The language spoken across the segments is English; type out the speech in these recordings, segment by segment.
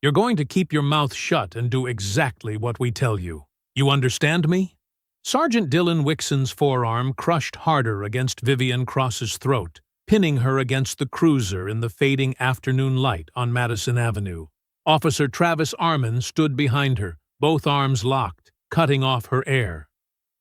You're going to keep your mouth shut and do exactly what we tell you. You understand me?" Sergeant Dylan Wixon's forearm crushed harder against Vivian Cross's throat, pinning her against the cruiser in the fading afternoon light on Madison Avenue. Officer Travis Armin stood behind her, both arms locked, cutting off her air.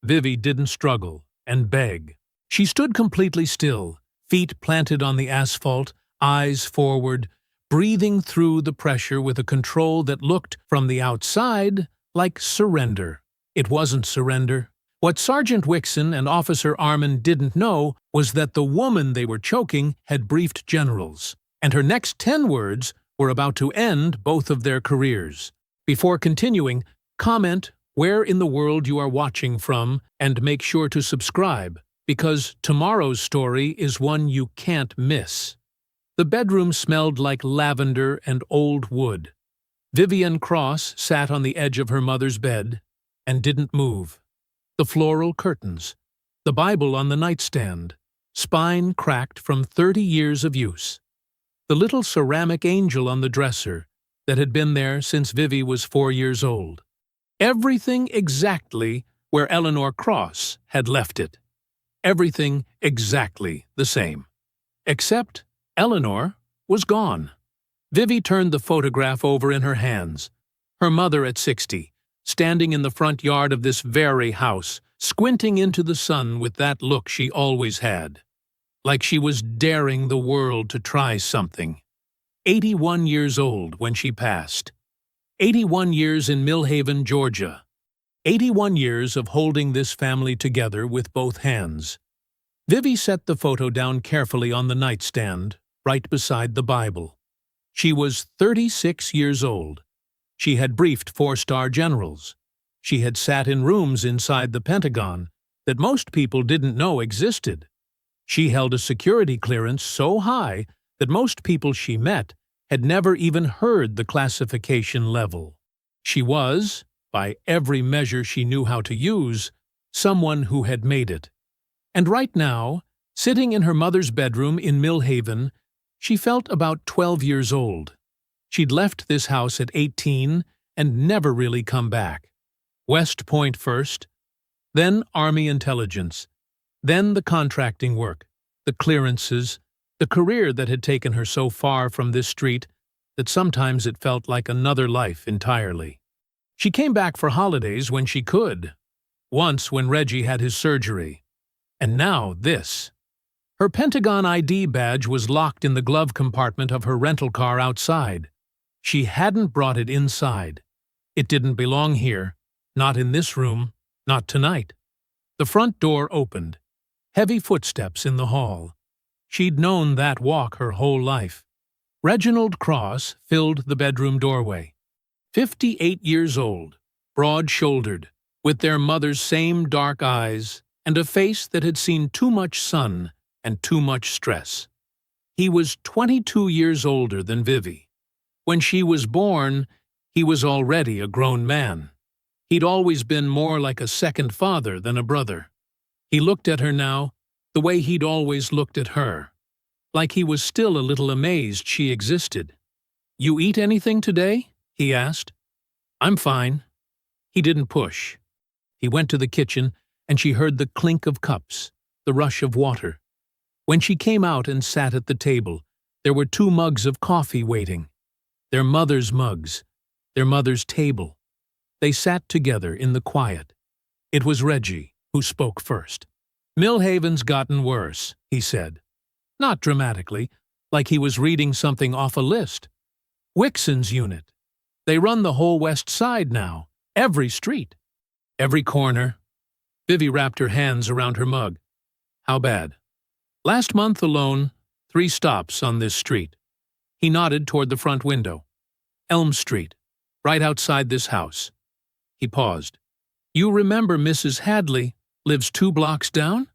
Vivi didn't struggle and beg. She stood completely still, feet planted on the asphalt, eyes forward, breathing through the pressure with a control that looked, from the outside, like surrender. It wasn't surrender. What Sergeant Wixon and Officer Armin didn't know was that the woman they were choking had briefed generals, and her next 10 words were about to end both of their careers. Before continuing, comment where in the world you are watching from and make sure to subscribe, because tomorrow's story is one you can't miss. The bedroom smelled like lavender and old wood. Vivian Cross sat on the edge of her mother's bed and didn't move. The floral curtains, the Bible on the nightstand, spine cracked from 30 years of use. The little ceramic angel on the dresser that had been there since Vivi was 4 years old. Everything exactly where Eleanor Cross had left it. Everything exactly the same. Except Eleanor was gone. Vivi turned the photograph over in her hands. Her mother at 60, standing in the front yard of this very house, squinting into the sun with that look she always had. Like she was daring the world to try something. 81 years old when she passed. 81 years in Millhaven, Georgia. 81 years of holding this family together with both hands. Vivi set the photo down carefully on the nightstand, right beside the Bible. She was 36 years old. She had briefed 4-star generals. She had sat in rooms inside the Pentagon that most people didn't know existed. She held a security clearance so high that most people she met had never even heard the classification level. She was, by every measure she knew how to use, someone who had made it. And right now, sitting in her mother's bedroom in Millhaven, she felt about 12 years old. She'd left this house at 18 and never really come back. West Point first, then Army intelligence, then the contracting work, the clearances, the career that had taken her so far from this street that sometimes it felt like another life entirely. She came back for holidays when she could, once when Reggie had his surgery, and now this. Her Pentagon ID badge was locked in the glove compartment of her rental car outside. She hadn't brought it inside. It didn't belong here, not in this room, not tonight. The front door opened. Heavy footsteps in the hall. She'd known that walk her whole life. Reginald Cross filled the bedroom doorway. 58 years old, broad-shouldered, with their mother's same dark eyes and a face that had seen too much sun and too much stress. He was 22 years older than Vivi. When she was born, he was already a grown man. He'd always been more like a second father than a brother. He looked at her now the way he'd always looked at her, like he was still a little amazed she existed. "You eat anything today?" he asked. "I'm fine." He didn't push. He went to the kitchen, and she heard the clink of cups, the rush of water. When she came out and sat at the table, there were 2 mugs of coffee waiting. Their mother's mugs, their mother's table. They sat together in the quiet. It was Reggie who spoke first. "Millhaven's gotten worse," he said. Not dramatically, like he was reading something off a list. "Wixon's unit. They run the whole west side now, every street, every corner." Vivi wrapped her hands around her mug. "How bad?" "Last month alone, 3 stops on this street." He nodded toward the front window. "Elm Street, right outside this house." He paused. "You remember Mrs. Hadley lives 2 blocks down?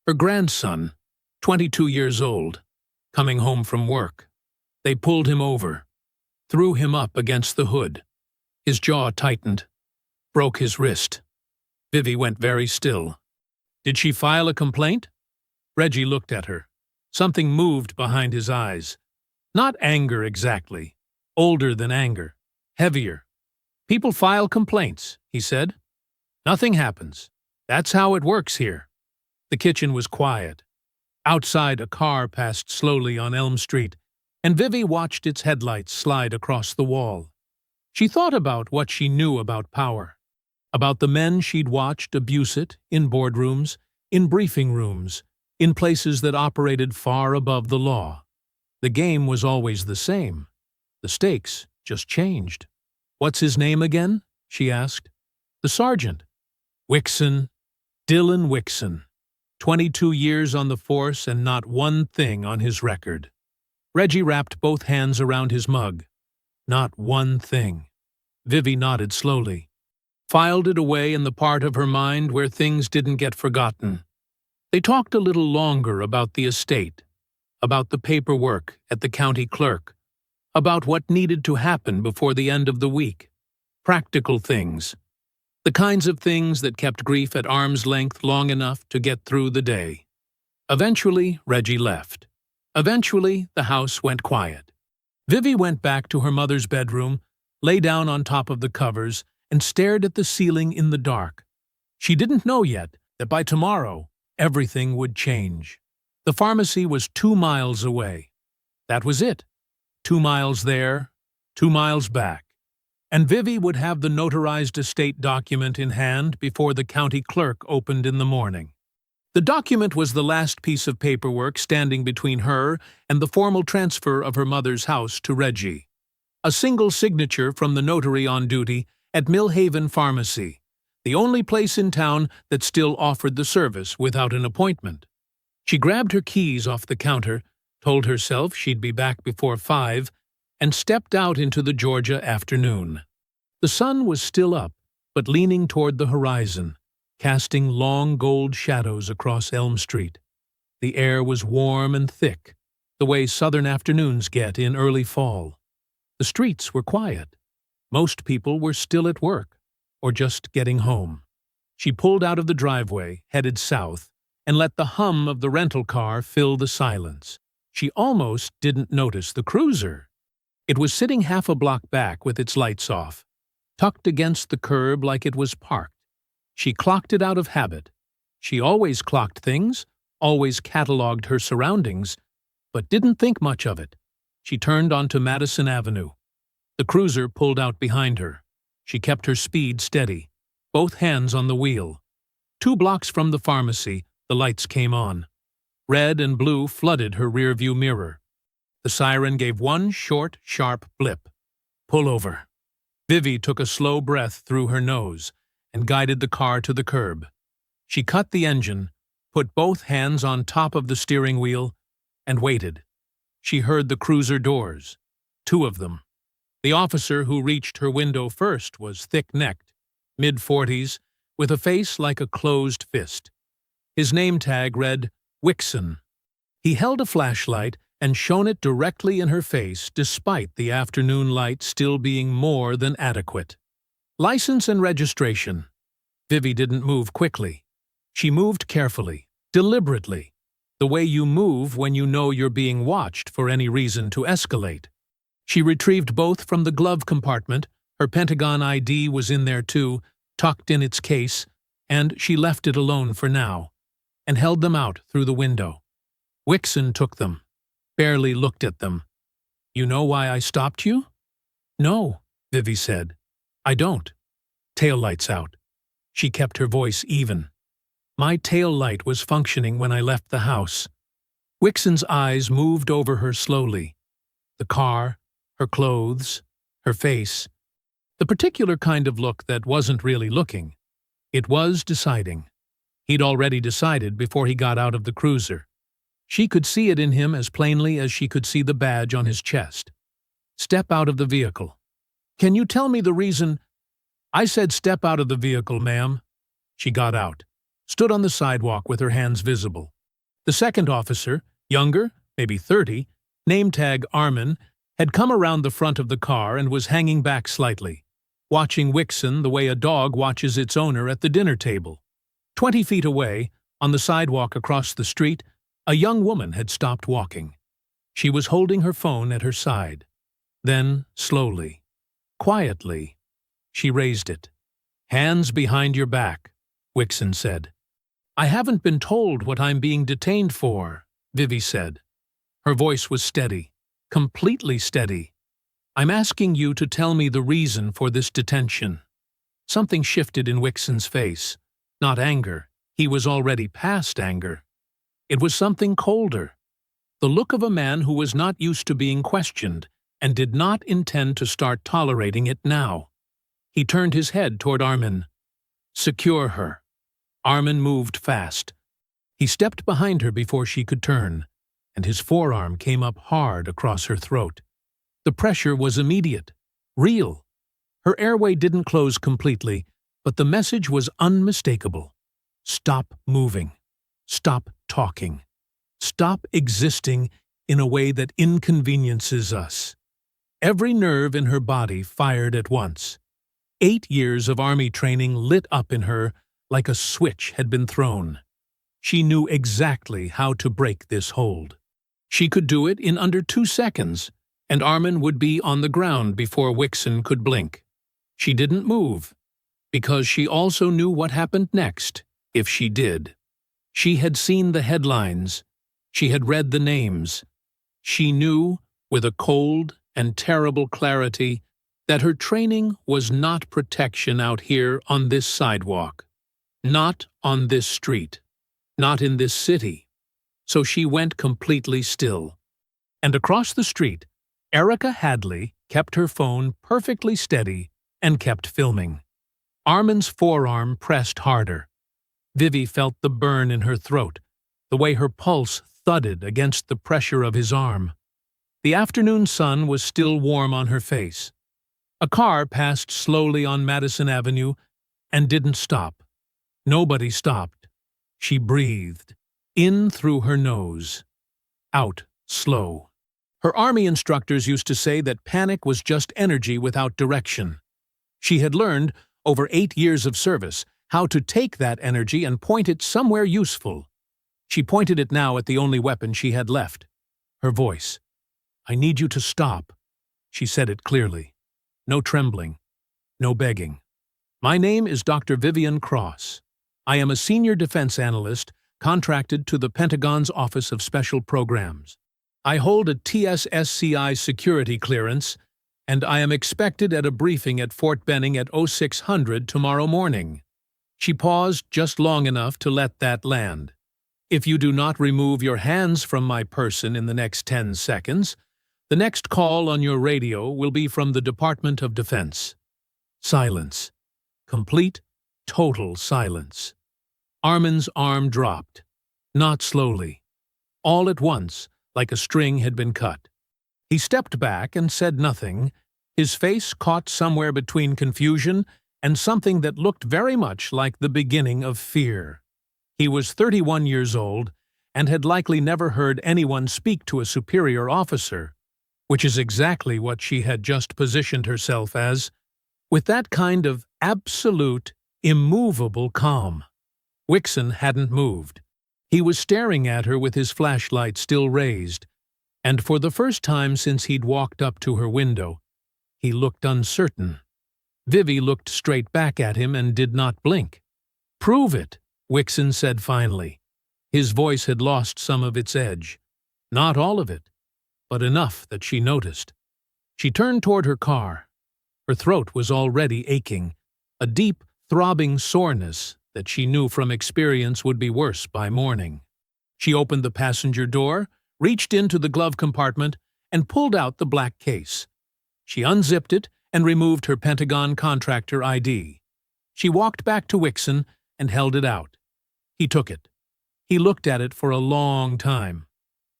Her grandson, 22 years old, coming home from work. They pulled him over, threw him up against the hood. His jaw tightened, broke his wrist." Vivi went very still. "Did she file a complaint?" Reggie looked at her. Something moved behind his eyes. Not anger exactly, older than anger, heavier. "People file complaints," he said. "Nothing happens. That's how it works here." The kitchen was quiet. Outside, a car passed slowly on Elm Street, and Vivi watched its headlights slide across the wall. She thought about what she knew about power, about the men she'd watched abuse it in boardrooms, in briefing rooms, in places that operated far above the law. The game was always the same. The stakes just changed. "What's his name again?" she asked. "The sergeant." "Wixon. Dylan Wixon. 22 years on the force and not one thing on his record." Reggie wrapped both hands around his mug. "Not one thing." Vivi nodded slowly, filed it away in the part of her mind where things didn't get forgotten. They talked a little longer about the estate, about the paperwork at the county clerk, about what needed to happen before the end of the week. Practical things. The kinds of things that kept grief at arm's length long enough to get through the day. Eventually, Reggie left. Eventually, the house went quiet. Vivi went back to her mother's bedroom, lay down on top of the covers, and stared at the ceiling in the dark. She didn't know yet that by tomorrow, everything would change. The pharmacy was 2 miles away. That was it. 2 miles there, 2 miles back. And Vivi would have the notarized estate document in hand before the county clerk opened in the morning. The document was the last piece of paperwork standing between her and the formal transfer of her mother's house to Reggie. A single signature from the notary on duty at Millhaven Pharmacy, the only place in town that still offered the service without an appointment. She grabbed her keys off the counter, told herself she'd be back before 5, and stepped out into the Georgia afternoon. The sun was still up, but leaning toward the horizon, casting long gold shadows across Elm Street. The air was warm and thick, the way southern afternoons get in early fall. The streets were quiet. Most people were still at work, or just getting home. She pulled out of the driveway, headed south, and let the hum of the rental car fill the silence. She almost didn't notice the cruiser. It was sitting half a block back with its lights off, tucked against the curb like it was parked. She clocked it out of habit. She always clocked things, always cataloged her surroundings, but didn't think much of it. She turned onto Madison Avenue. The cruiser pulled out behind her. She kept her speed steady, both hands on the wheel. 2 blocks from the pharmacy, the lights came on. Red and blue flooded her rearview mirror. The siren gave one short, sharp blip. "Pull over." Vivi took a slow breath through her nose and guided the car to the curb. She cut the engine, put both hands on top of the steering wheel, and waited. She heard the cruiser doors, 2 of them. The officer who reached her window first was thick-necked, mid-40s, with a face like a closed fist. His name tag read Wixon. He held a flashlight and shone it directly in her face despite the afternoon light still being more than adequate. "License and registration." Vivi didn't move quickly. She moved carefully, deliberately, the way you move when you know you're being watched for any reason to escalate. She retrieved both from the glove compartment, her Pentagon ID was in there too, tucked in its case, and she left it alone for now, and held them out through the window. Wixon took them, barely looked at them. "You know why I stopped you?" "No," Vivi said. "I don't." Taillights out. She kept her voice even. "My tail light was functioning when I left the house." Wixon's eyes moved over her slowly. The car, her clothes, her face. The particular kind of look that wasn't really looking. It was deciding. He'd already decided before he got out of the cruiser. She could see it in him as plainly as she could see the badge on his chest. "Step out of the vehicle." "Can you tell me the reason—" "I said step out of the vehicle, ma'am." She got out, stood on the sidewalk with her hands visible. The second officer, younger, maybe 30, name tag Armin, had come around the front of the car and was hanging back slightly, watching Wixon the way a dog watches its owner at the dinner table. 20 feet away, on the sidewalk across the street, a young woman had stopped walking. She was holding her phone at her side. Then, slowly, quietly, she raised it. "Hands behind your back," Wixon said. "I haven't been told what I'm being detained for," Vivi said. Her voice was steady, completely steady. "I'm asking you to tell me the reason for this detention." Something shifted in Wixon's face. Not anger. He was already past anger. It was something colder. The look of a man who was not used to being questioned and did not intend to start tolerating it now. He turned his head toward Armin. "Secure her." Armin moved fast. He stepped behind her before she could turn, and his forearm came up hard across her throat. The pressure was immediate, real. Her airway didn't close completely, but the message was unmistakable. Stop moving. Stop talking. Stop existing in a way that inconveniences us. Every nerve in her body fired at once. 8 years of army training lit up in her like a switch had been thrown. She knew exactly how to break this hold. She could do it in under 2 seconds, and Armin would be on the ground before Wixon could blink. She didn't move, because she also knew what happened next, if she did. She had seen the headlines. She had read the names. She knew, with a cold and terrible clarity, that her training was not protection out here on this sidewalk. Not on this street. Not in this city. So she went completely still. And across the street, Erica Hadley kept her phone perfectly steady and kept filming. Armin's forearm pressed harder. Vivi felt the burn in her throat, the way her pulse thudded against the pressure of his arm. The afternoon sun was still warm on her face. A car passed slowly on Madison Avenue and didn't stop. Nobody stopped. She breathed, in through her nose, out slow. Her army instructors used to say that panic was just energy without direction. She had learned, over 8 years of service, how to take that energy and point it somewhere useful. She pointed it now at the only weapon she had left. Her voice. "I need you to stop." She said it clearly. No trembling. No begging. "My name is Dr. Vivian Cross. I am a senior defense analyst contracted to the Pentagon's Office of Special Programs. I hold a TSSCI security clearance, and I am expected at a briefing at Fort Benning at 0600 tomorrow morning." She paused just long enough to let that land. "If you do not remove your hands from my person in the next 10 seconds, the next call on your radio will be from the Department of Defense." Silence. Complete, total silence. Armin's arm dropped. Not slowly. All at once, like a string had been cut. He stepped back and said nothing, his face caught somewhere between confusion and something that looked very much like the beginning of fear. He was 31 years old and had likely never heard anyone speak to a superior officer, which is exactly what she had just positioned herself as, with that kind of absolute, immovable calm. Wixon hadn't moved. He was staring at her with his flashlight still raised, and for the first time since he'd walked up to her window, he looked uncertain. Vivi looked straight back at him and did not blink. "Prove it," Wixon said finally. His voice had lost some of its edge. Not all of it, but enough that she noticed. She turned toward her car. Her throat was already aching, a deep, throbbing soreness that she knew from experience would be worse by morning. She opened the passenger door, reached into the glove compartment, and pulled out the black case. She unzipped it and removed her Pentagon contractor ID. She walked back to Wixon and held it out. He took it. He looked at it for a long time.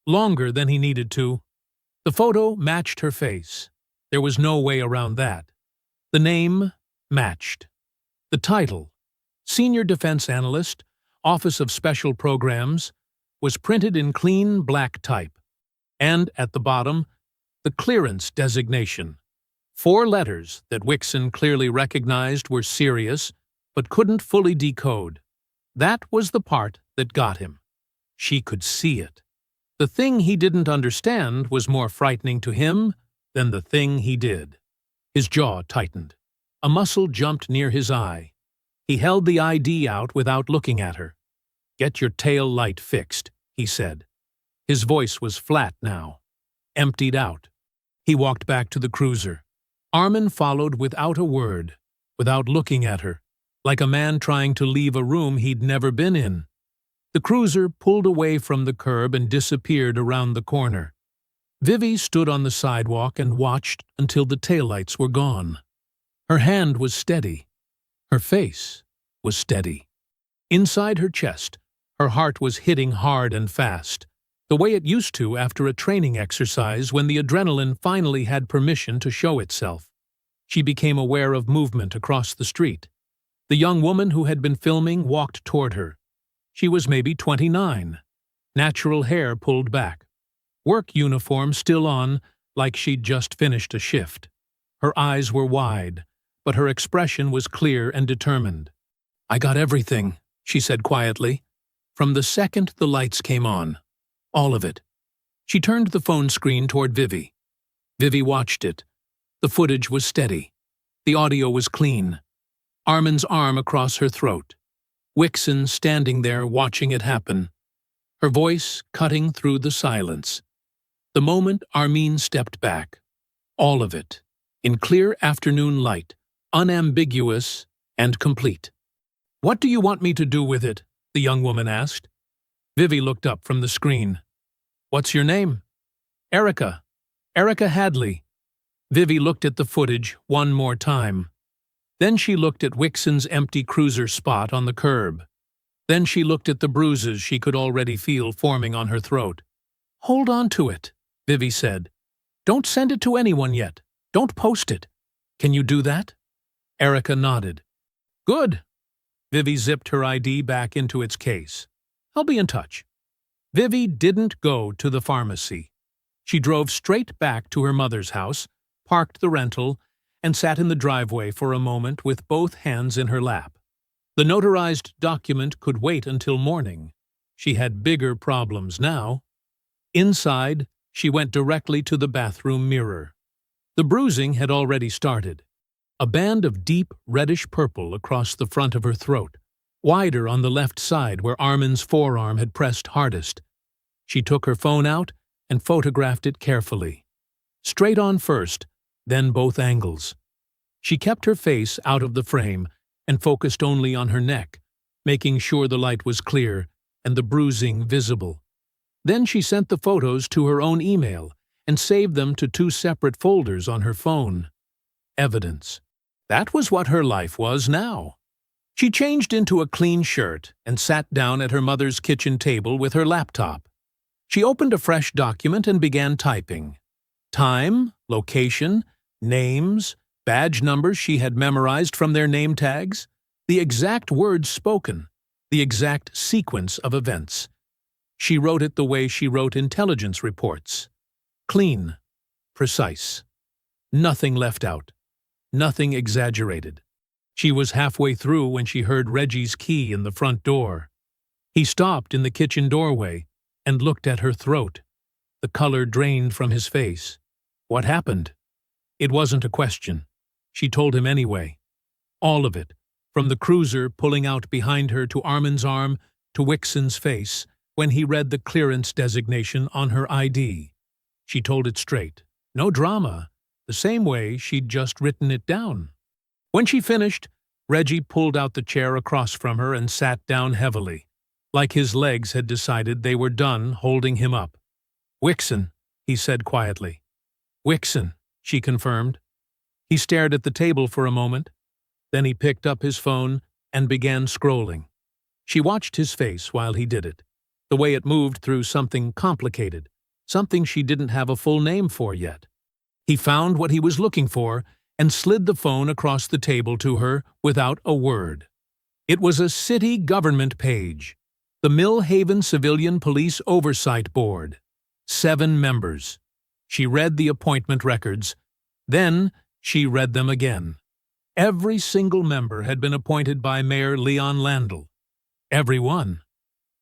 Longer than he needed to. The photo matched her face. There was no way around that. The name matched. The title, Senior Defense Analyst, Office of Special Programs, was printed in clean black type. And at the bottom, the clearance designation. 4 letters that Wixon clearly recognized were serious, but couldn't fully decode. That was the part that got him. She could see it. The thing he didn't understand was more frightening to him Then the thing he did. His jaw tightened. A muscle jumped near his eye. He held the ID out without looking at her. "Get your tail light fixed," he said. His voice was flat now, emptied out. He walked back to the cruiser. Armin followed without a word, without looking at her, like a man trying to leave a room he'd never been in. The cruiser pulled away from the curb and disappeared around the corner. Vivi stood on the sidewalk and watched until the taillights were gone. Her hand was steady. Her face was steady. Inside her chest, her heart was hitting hard and fast, the way it used to after a training exercise when the adrenaline finally had permission to show itself. She became aware of movement across the street. The young woman who had been filming walked toward her. She was maybe 29. Natural hair pulled back. Work uniform still on, like she'd just finished a shift. Her eyes were wide, but her expression was clear and determined. "I got everything," she said quietly. "From the second the lights came on. All of it." She turned the phone screen toward Vivi. Vivi watched it. The footage was steady. The audio was clean. Armin's arm across her throat. Wixon standing there watching it happen. Her voice cutting through the silence. The moment Armin stepped back. All of it. In clear afternoon light. Unambiguous and complete. "What do you want me to do with it?" the young woman asked. Vivi looked up from the screen. "What's your name?" "Erica. Erica Hadley." Vivi looked at the footage one more time. Then she looked at Wixon's empty cruiser spot on the curb. Then she looked at the bruises she could already feel forming on her throat. "Hold on to it," Vivi said. "Don't send it to anyone yet. Don't post it. Can you do that?" Erica nodded. "Good." Vivi zipped her ID back into its case. "I'll be in touch." Vivi didn't go to the pharmacy. She drove straight back to her mother's house, parked the rental, and sat in the driveway for a moment with both hands in her lap. The notarized document could wait until morning. She had bigger problems now. Inside, she went directly to the bathroom mirror. The bruising had already started. A band of deep reddish purple across the front of her throat, wider on the left side where Armin's forearm had pressed hardest. She took her phone out and photographed it carefully. Straight on first, then both angles. She kept her face out of the frame and focused only on her neck, making sure the light was clear and the bruising visible. Then she sent the photos to her own email and saved them to 2 separate folders on her phone. Evidence. That was what her life was now. She changed into a clean shirt and sat down at her mother's kitchen table with her laptop. She opened a fresh document and began typing. Time, location, names, badge numbers she had memorized from their name tags, the exact words spoken, the exact sequence of events. She wrote it the way she wrote intelligence reports. Clean, precise. Nothing left out. Nothing exaggerated. She was halfway through when she heard Reggie's key in the front door. He stopped in the kitchen doorway and looked at her throat. The color drained from his face. What happened? It wasn't a question. She told him anyway. All of it, from the cruiser pulling out behind her to Armin's arm to Wixon's face when he read the clearance designation on her ID. She told it straight. No drama. The same way she'd just written it down. When she finished, Reggie pulled out the chair across from her and sat down heavily, like his legs had decided they were done holding him up. "Wixon," he said quietly. "Wixon," she confirmed. He stared at the table for a moment. Then he picked up his phone and began scrolling. She watched his face while he did it, the way it moved through something complicated, something she didn't have a full name for yet. He found what he was looking for and slid the phone across the table to her without a word. It was a city government page. The Mill Haven Civilian Police Oversight Board. 7 members. She read the appointment records. Then she read them again. Every single member had been appointed by Mayor Leon Landl. Every one.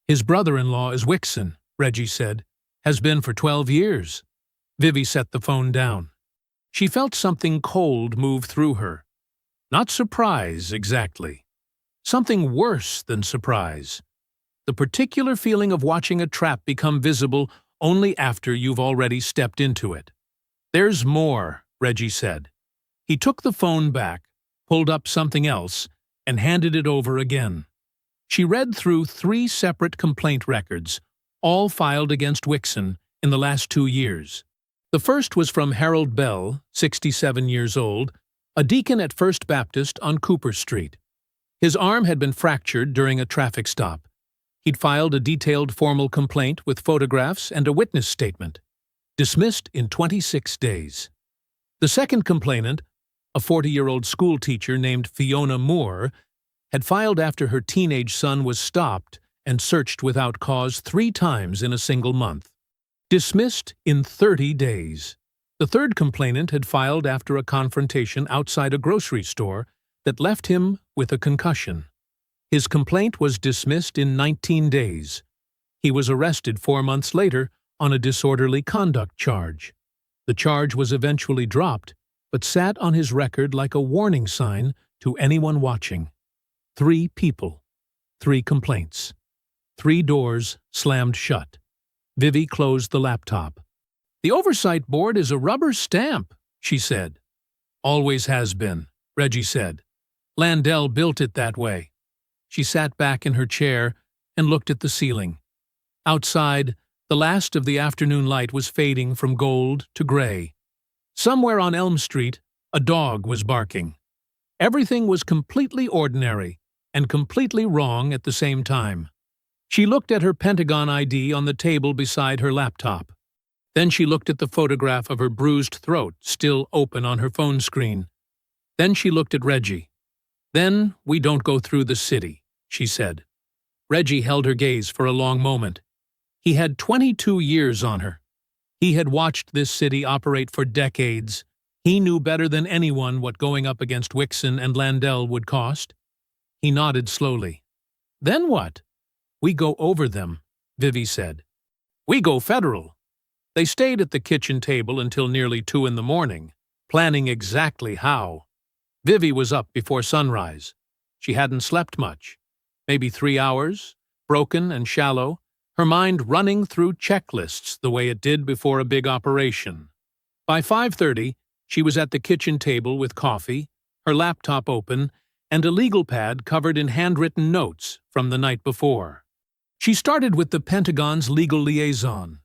"His brother-in-law is Wixon," Reggie said. "Has been for 12 years. Vivi set the phone down. She felt something cold move through her. Not surprise, exactly. Something worse than surprise. The particular feeling of watching a trap become visible only after you've already stepped into it. "There's more," Reggie said. He took the phone back, pulled up something else, and handed it over again. She read through 3 separate complaint records, all filed against Wixon in the last 2 years. The first was from Harold Bell, 67 years old, a deacon at First Baptist on Cooper Street. His arm had been fractured during a traffic stop. He'd filed a detailed formal complaint with photographs and a witness statement. Dismissed in 26 days. The second complainant, a 40-year-old schoolteacher named Fiona Moore, had filed after her teenage son was stopped and searched without cause 3 times in a single month. Dismissed in 30 days. The third complainant had filed after a confrontation outside a grocery store that left him with a concussion. His complaint was dismissed in 19 days. He was arrested 4 months later on a disorderly conduct charge. The charge was eventually dropped, but sat on his record like a warning sign to anyone watching. 3 people. 3 complaints. 3 doors slammed shut. Vivi closed the laptop. "The oversight board is a rubber stamp," she said. "Always has been," Reggie said. "Landell built it that way." She sat back in her chair and looked at the ceiling. Outside, the last of the afternoon light was fading from gold to gray. Somewhere on Elm Street, a dog was barking. Everything was completely ordinary and completely wrong at the same time. She looked at her Pentagon ID on the table beside her laptop. Then she looked at the photograph of her bruised throat still open on her phone screen. Then she looked at Reggie. "Then we don't go through the city," she said. Reggie held her gaze for a long moment. He had 22 years on her. He had watched this city operate for decades. He knew better than anyone what going up against Wixon and Landell would cost. He nodded slowly. "Then what?" "We go over them," Vivi said. "We go federal." They stayed at the kitchen table until nearly 2 in the morning, planning exactly how. Vivi was up before sunrise. She hadn't slept much. Maybe 3 hours, broken and shallow, her mind running through checklists the way it did before a big operation. By 5:30, she was at the kitchen table with coffee, her laptop open, and a legal pad covered in handwritten notes from the night before. She started with the Pentagon's legal liaison.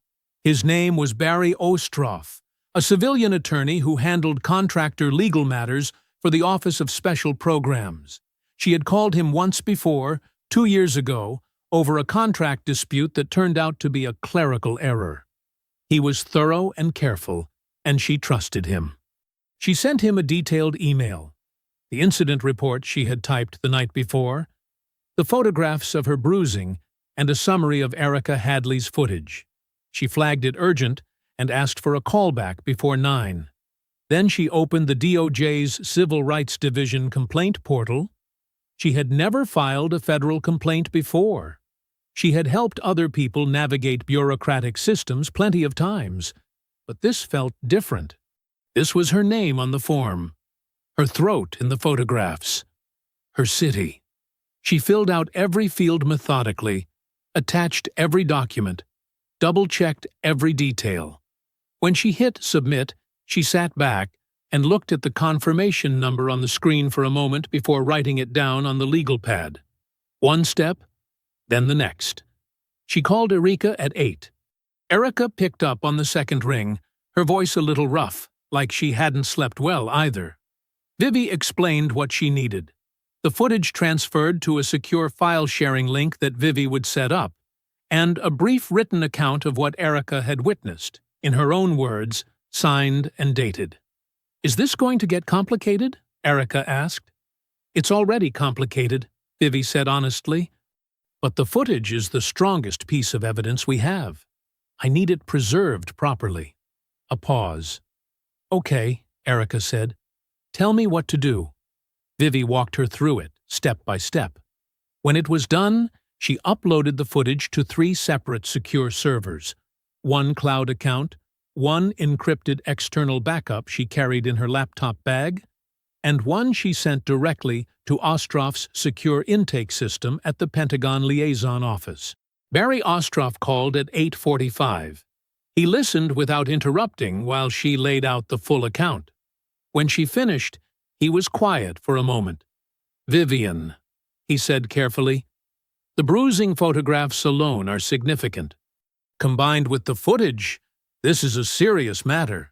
His name was Barry Ostroff, a civilian attorney who handled contractor legal matters for the Office of Special Programs. She had called him once before, 2 years ago, over a contract dispute that turned out to be a clerical error. He was thorough and careful, and she trusted him. She sent him a detailed email, the incident report she had typed the night before, the photographs of her bruising, and a summary of Erica Hadley's footage. She flagged it urgent and asked for a callback before 9. Then she opened the DOJ's Civil Rights Division complaint portal. She had never filed a federal complaint before. She had helped other people navigate bureaucratic systems plenty of times, but this felt different. This was her name on the form, her throat in the photographs, her city. She filled out every field methodically, attached every document, double-checked every detail. When she hit submit, she sat back and looked at the confirmation number on the screen for a moment before writing it down on the legal pad. One step, then the next. She called Erica at 8. Erica picked up on the second ring, her voice a little rough, like she hadn't slept well either. Vivi explained what she needed. The footage transferred to a secure file-sharing link that Vivi would set up, and a brief written account of what Erica had witnessed, in her own words, signed and dated. "Is this going to get complicated?" Erica asked. "It's already complicated," Vivi said honestly. "But the footage is the strongest piece of evidence we have. I need it preserved properly." A pause. "Okay," Erica said. "Tell me what to do." Vivi walked her through it, step by step. When it was done, she uploaded the footage to 3 separate secure servers, 1 cloud account, one encrypted external backup she carried in her laptop bag, and one she sent directly to Ostrov's secure intake system at the Pentagon liaison office. Barry Ostrov called at 8:45. He listened without interrupting while she laid out the full account. When she finished, he was quiet for a moment. "Vivian," he said carefully, "the bruising photographs alone are significant. Combined with the footage, this is a serious matter."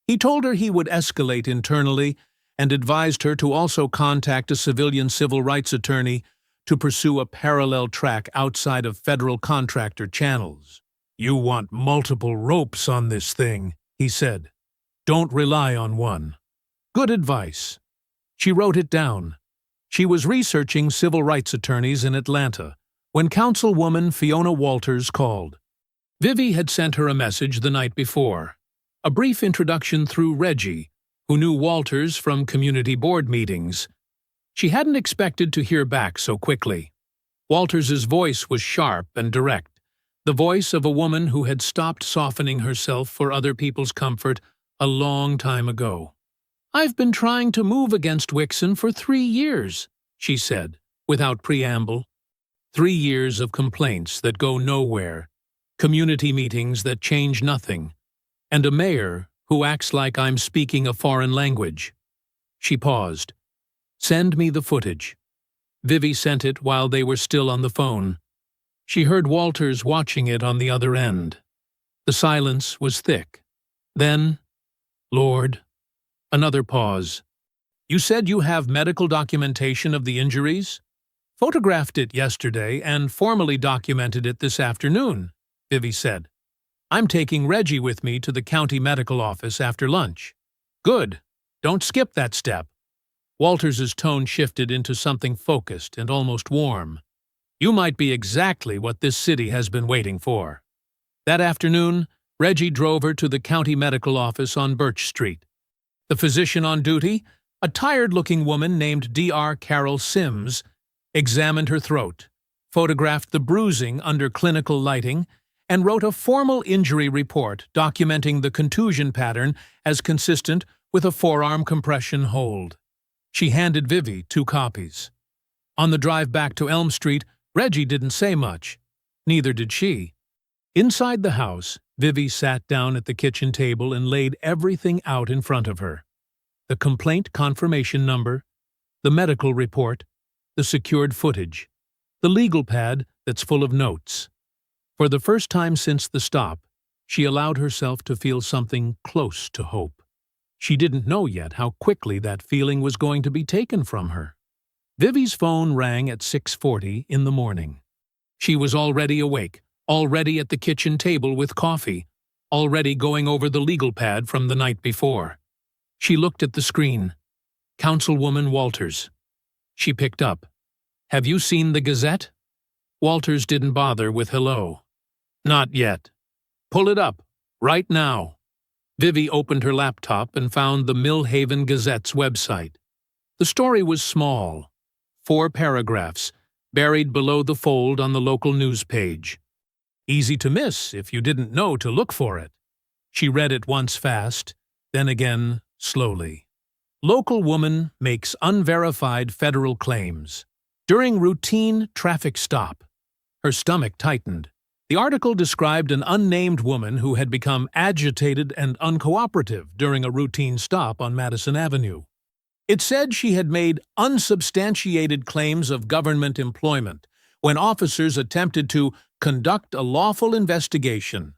He told her he would escalate internally and advised her to also contact a civilian civil rights attorney to pursue a parallel track outside of federal contractor channels. "You want multiple ropes on this thing," he said. "Don't rely on one." Good advice. She wrote it down. She was researching civil rights attorneys in Atlanta when Councilwoman Fiona Walters called. Vivi had sent her a message the night before, a brief introduction through Reggie, who knew Walters from community board meetings. She hadn't expected to hear back so quickly. Walters's voice was sharp and direct, the voice of a woman who had stopped softening herself for other people's comfort a long time ago. "I've been trying to move against Wixon for 3 years," she said, without preamble. 3 years of complaints that go nowhere, community meetings that change nothing, and a mayor who acts like I'm speaking a foreign language. She paused. "Send me the footage." Vivi sent it while they were still on the phone. She heard Walters watching it on the other end. The silence was thick. Then, "Lord." Another pause. "You said you have medical documentation of the injuries?" "Photographed it yesterday and formally documented it this afternoon," Vivi said. "I'm taking Reggie with me to the county medical office after lunch." "Good. Don't skip that step." Walters's tone shifted into something focused and almost warm. "You might be exactly what this city has been waiting for." That afternoon, Reggie drove her to the county medical office on Birch Street. The physician on duty, a tired-looking woman named Dr. Carol Sims, examined her throat, photographed the bruising under clinical lighting, and wrote a formal injury report documenting the contusion pattern as consistent with a forearm compression hold. She handed Vivi 2 copies. On the drive back to Elm Street, Reggie didn't say much. Neither did she. Inside the house, Vivi sat down at the kitchen table and laid everything out in front of her. The complaint confirmation number, the medical report, the secured footage, the legal pad that's full of notes. For the first time since the stop, she allowed herself to feel something close to hope. She didn't know yet how quickly that feeling was going to be taken from her. Vivi's phone rang at 6:40 in the morning. She was already awake, already at the kitchen table with coffee, already going over the legal pad from the night before. She looked at the screen. Councilwoman Walters. She picked up. "Have you seen the Gazette?" Walters didn't bother with hello. "Not yet." "Pull it up, right now." Vivi opened her laptop and found the Millhaven Gazette's website. The story was small, 4 paragraphs, buried below the fold on the local news page. Easy to miss if you didn't know to look for it. She read it once fast, then again slowly. Local woman makes unverified federal claims. During routine traffic stop. Her stomach tightened. The article described an unnamed woman who had become agitated and uncooperative during a routine stop on Madison Avenue. It said she had made unsubstantiated claims of government employment when officers attempted to conduct a lawful investigation.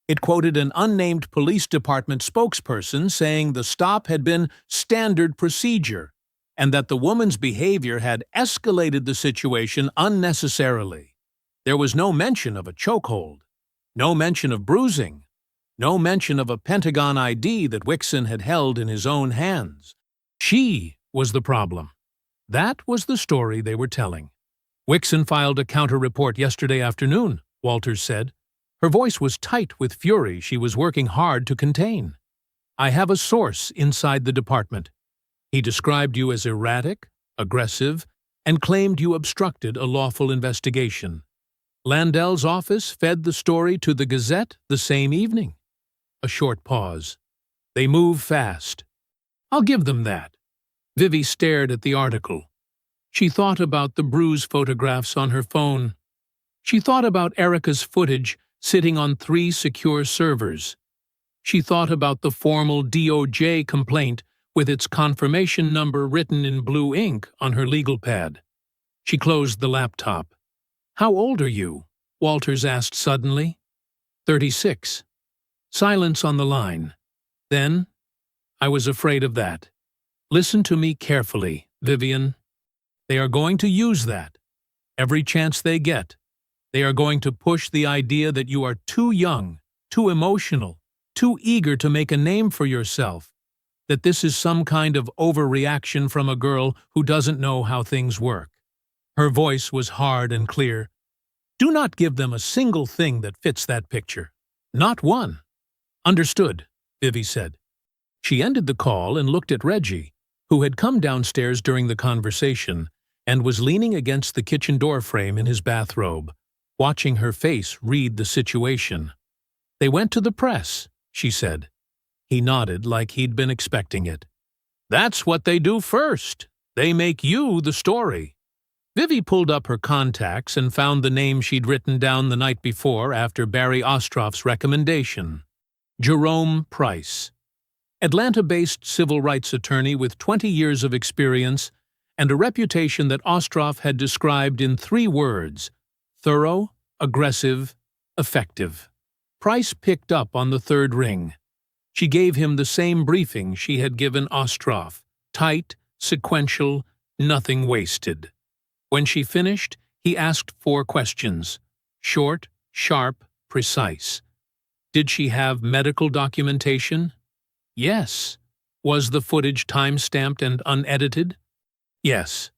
It quoted an unnamed police department spokesperson saying the stop had been standard procedure and that the woman's behavior had escalated the situation unnecessarily. There was no mention of a chokehold, no mention of bruising, no mention of a Pentagon ID that Wixon had held in his own hands. She was the problem. That was the story they were telling. "Wixon filed a counter-report yesterday afternoon," Walters said. Her voice was tight with fury she was working hard to contain. "I have a source inside the department. He described you as erratic, aggressive, and claimed you obstructed a lawful investigation. Landell's office fed the story to the Gazette the same evening. A short pause. They move fast. I'll give them that. Vivi stared at the article. She thought about the bruise photographs on her phone. She thought about Erica's footage sitting on 3 secure servers. She thought about the formal DOJ complaint with its confirmation number written in blue ink on her legal pad. She closed the laptop. "How old are you?" Walters asked suddenly. 36. Silence on the line. Then, "I was afraid of that. Listen to me carefully, Vivian. They are going to use that. Every chance they get. They are going to push the idea that you are too young, too emotional, too eager to make a name for yourself, that this is some kind of overreaction from a girl who doesn't know how things work." Her voice was hard and clear. "Do not give them a single thing that fits that picture. Not one." "Understood," Vivi said. She ended the call and looked at Reggie, who had come downstairs during the conversation and was leaning against the kitchen door frame in his bathrobe, watching her face read the situation. "They went to the press," she said. He nodded like he'd been expecting it. "That's what they do first. They make you the story." Vivi pulled up her contacts and found the name she'd written down the night before after Barry Ostroff's recommendation. Jerome Price. Atlanta-based civil rights attorney with 20 years of experience and a reputation that Ostroff had described in 3 words: thorough, aggressive, effective. Price picked up on the 3rd ring. She gave him the same briefing she had given Ostroff: tight, sequential, nothing wasted. When she finished, he asked 4 questions. Short, sharp, precise. Did she have medical documentation? Yes. Was the footage time-stamped and unedited? Yes.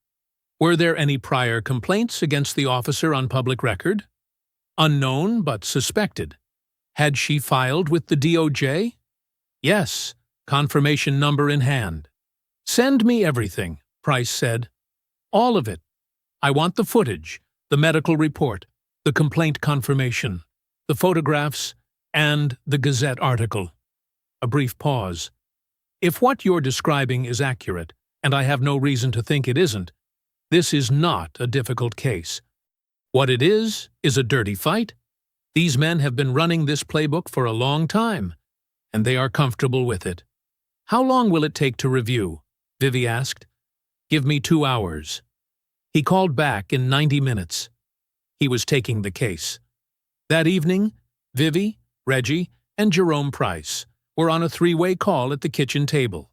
Were there any prior complaints against the officer on public record? Unknown but suspected. Had she filed with the DOJ? Yes. Confirmation number in hand. "Send me everything," Price said. "All of it. I want the footage, the medical report, the complaint confirmation, the photographs, and the Gazette article." A brief pause. "If what you're describing is accurate, and I have no reason to think it isn't, this is not a difficult case. What it is a dirty fight. These men have been running this playbook for a long time, and they are comfortable with it." "How long will it take to review?" Vivi asked. "Give me 2 hours." He called back in 90 minutes. He was taking the case. That evening, Vivi, Reggie, and Jerome Price were on a 3-way call at the kitchen table.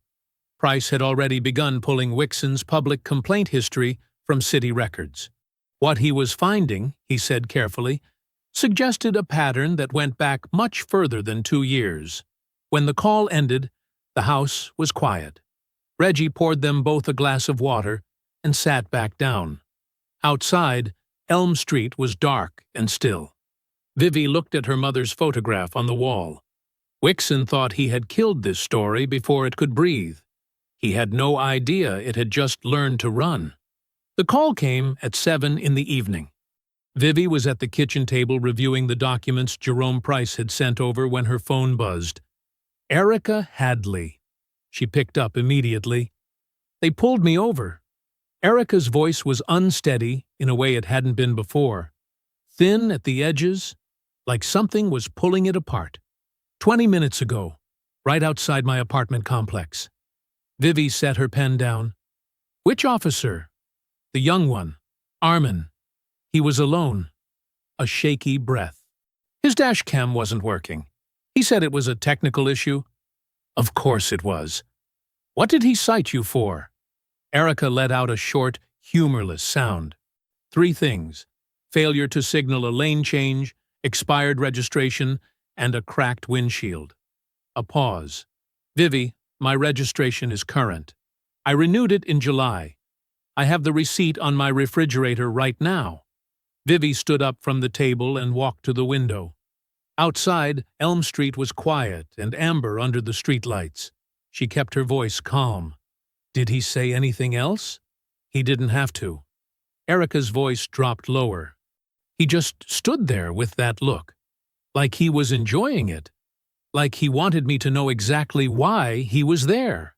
Price had already begun pulling Wixon's public complaint history from city records. What he was finding, he said carefully, suggested a pattern that went back much further than 2 years. When the call ended, the house was quiet. Reggie poured them both a glass of water and sat back down. Outside, Elm Street was dark and still. Vivi looked at her mother's photograph on the wall. Wixon thought he had killed this story before it could breathe. He had no idea it had just learned to run. The call came at 7 in the evening. Vivi was at the kitchen table reviewing the documents Jerome Price had sent over when her phone buzzed. "Erica Hadley." She picked up immediately. "They pulled me over." Erica's voice was unsteady in a way it hadn't been before. Thin at the edges, like something was pulling it apart. 20 minutes ago, right outside my apartment complex." Vivi set her pen down. "Which officer?" "The young one, Armin. He was alone." A shaky breath. "His dash cam wasn't working. He said it was a technical issue." "Of course it was." "What did he cite you for?" Erica let out a short, humorless sound. 3 things: failure to signal a lane change, expired registration, and a cracked windshield. A pause. "Vivi, my registration is current. I renewed it in July. I have the receipt on my refrigerator right now." Vivi stood up from the table and walked to the window. Outside, Elm Street was quiet and amber under the streetlights. She kept her voice calm. "Did he say anything else?" "He didn't have to." Erica's voice dropped lower. "He just stood there with that look, like he was enjoying it." like he wanted me to know exactly why he was there.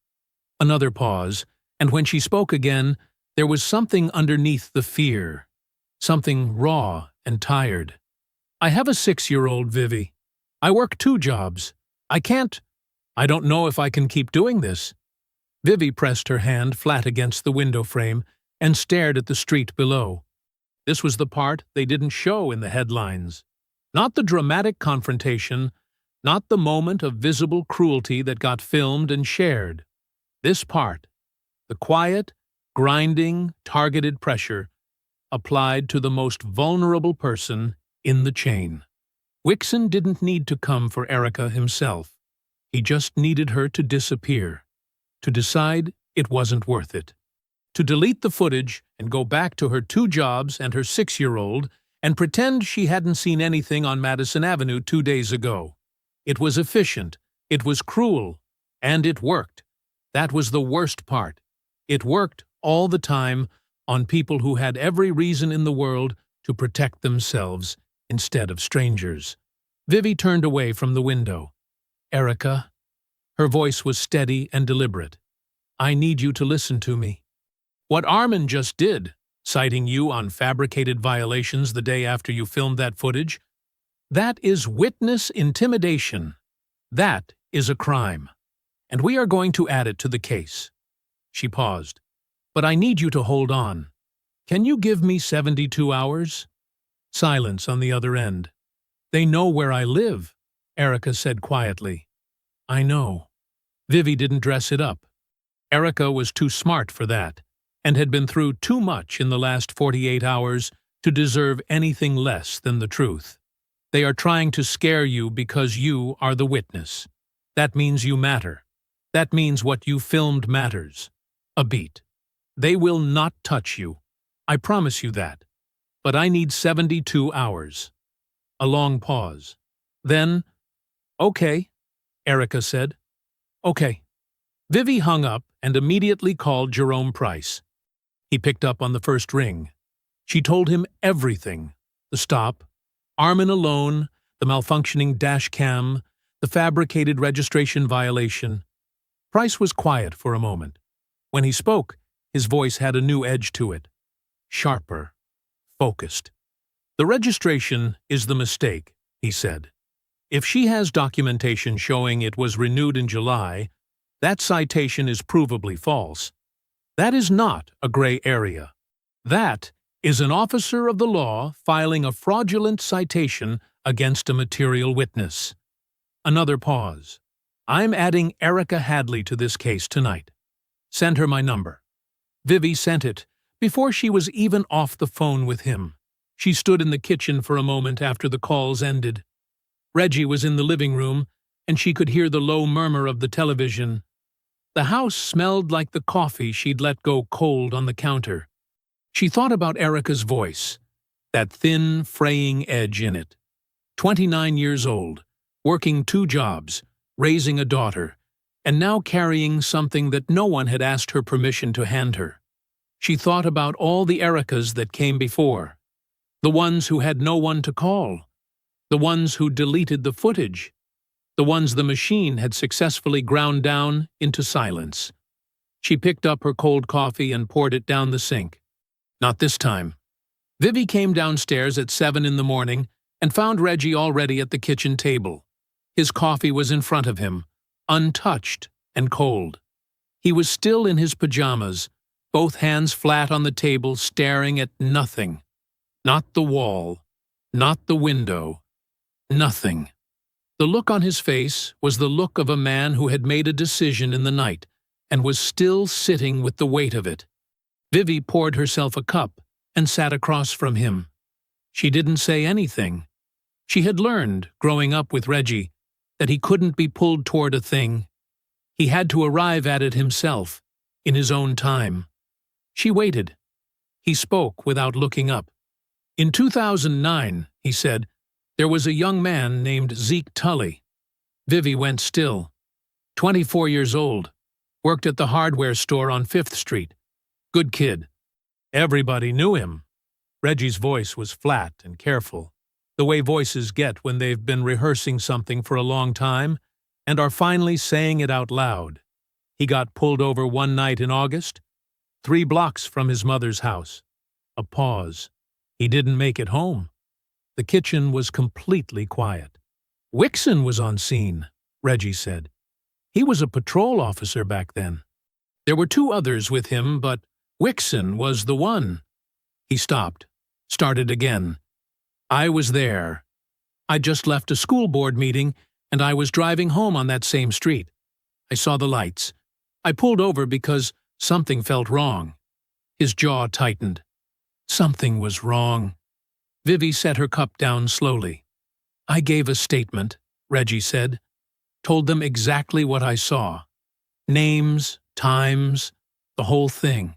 Another pause, and when she spoke again, there was something underneath the fear, something raw and tired. I have a 6-year-old, Vivi. I work 2 jobs. I don't know if I can keep doing this. Vivi pressed her hand flat against the window frame and stared at the street below. This was the part they didn't show in the headlines. Not the dramatic confrontation, not the moment of visible cruelty that got filmed and shared. This part, the quiet, grinding, targeted pressure, applied to the most vulnerable person in the chain. Wixon didn't need to come for Erica himself. He just needed her to disappear, to decide it wasn't worth it, to delete the footage and go back to her 2 jobs and her 6-year-old and pretend she hadn't seen anything on Madison Avenue 2 days ago. It was efficient, it was cruel, and it worked. That was the worst part. It worked all the time on people who had every reason in the world to protect themselves instead of strangers. Vivi turned away from the window. Erica. Her voice was steady and deliberate. I need you to listen to me. What Armin just did, citing you on fabricated violations the day after you filmed that footage, that is witness intimidation. That is a crime. And we are going to add it to the case. She paused. But I need you to hold on. Can you give me 72 hours? Silence on the other end. They know where I live, Erica said quietly. I know. Vivi didn't dress it up. Erica was too smart for that, and had been through too much in the last 48 hours to deserve anything less than the truth. They are trying to scare you because you are the witness. That means you matter. That means what you filmed matters. A beat. They will not touch you. I promise you that. But I need 72 hours. A long pause. Then, okay, Erica said. Okay. Vivi hung up and immediately called Jerome Price. He picked up on the first ring. She told him everything. The stop, Armin alone, the malfunctioning dash cam, the fabricated registration violation. Price was quiet for a moment. When he spoke, his voice had a new edge to it. Sharper. Focused. The registration is the mistake, he said. If she has documentation showing it was renewed in July, that citation is provably false. That is not a gray area. That is an officer of the law filing a fraudulent citation against a material witness. Another pause. I'm adding Erica Hadley to this case tonight. Send her my number. Vivi sent it before she was even off the phone with him. She stood in the kitchen for a moment after the calls ended. Reggie was in the living room, and she could hear the low murmur of the television. The house smelled like the coffee she'd let go cold on the counter. She thought about Erica's voice, that thin, fraying edge in it. 29 years old, working 2 jobs, raising a daughter, and now carrying something that no one had asked her permission to hand her. She thought about all the Ericas that came before, the ones who had no one to call, the ones who deleted the footage, the ones the machine had successfully ground down into silence. She picked up her cold coffee and poured it down the sink. Not this time. Vivi came downstairs at 7 in the morning and found Reggie already at the kitchen table. His coffee was in front of him, untouched and cold. He was still in his pajamas, both hands flat on the table, staring at nothing. Not the wall, not the window, nothing. The look on his face was the look of a man who had made a decision in the night and was still sitting with the weight of it. Vivi poured herself a cup and sat across from him. She didn't say anything. She had learned, growing up with Reggie, that he couldn't be pulled toward a thing. He had to arrive at it himself, in his own time. She waited. He spoke without looking up. In 2009, he said, there was a young man named Zeke Tully. Vivi went still. 24 years old. Worked at the hardware store on 5th Street. Good kid. Everybody knew him. Reggie's voice was flat and careful. the way voices get when they've been rehearsing something for a long time and are finally saying it out loud. He got pulled over one night in August, 3 blocks from his mother's house. A pause. He didn't make it home. The kitchen was completely quiet. Wixon was on scene, Reggie said. He was a patrol officer back then. There were 2 others with him, but Wixon was the one. He stopped, started again. I was there. I just left a school board meeting, and I was driving home on that same street. I saw the lights. I pulled over because something felt wrong. His jaw tightened. Something was wrong. Vivi set her cup down slowly. I gave a statement, Reggie said. Told them exactly what I saw. Names, times, the whole thing.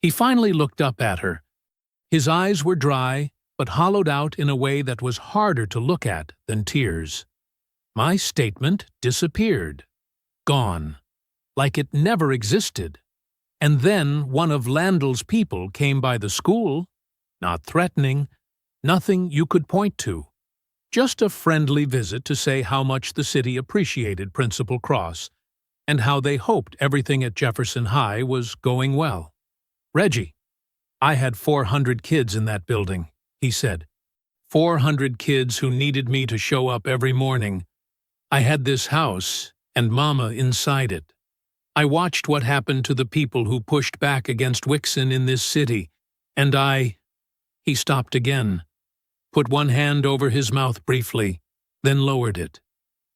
He finally looked up at her. His eyes were dry, but hollowed out in a way that was harder to look at than tears. My statement disappeared. Gone. Like it never existed. And then one of Landell's people came by the school, not threatening, nothing you could point to. Just a friendly visit to say how much the city appreciated Principal Cross and how they hoped everything at Jefferson High was going well. Reggie, I had 400 kids in that building, he said. 400 kids who needed me to show up every morning. I had this house and Mama inside it. I watched what happened to the people who pushed back against Wixon in this city, and He stopped again, put one hand over his mouth briefly, then lowered it.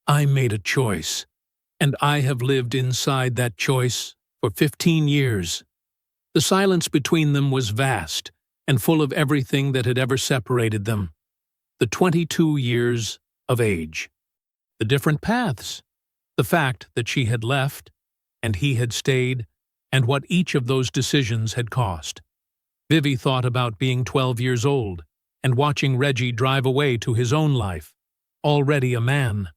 I made a choice, and I have lived inside that choice for 15 years. The silence between them was vast and full of everything that had ever separated them. The 22 years of age. The different paths. The fact that she had left, and he had stayed, and what each of those decisions had cost. Vivi thought about being 12 years old and watching Reggie drive away to his own life, already a man,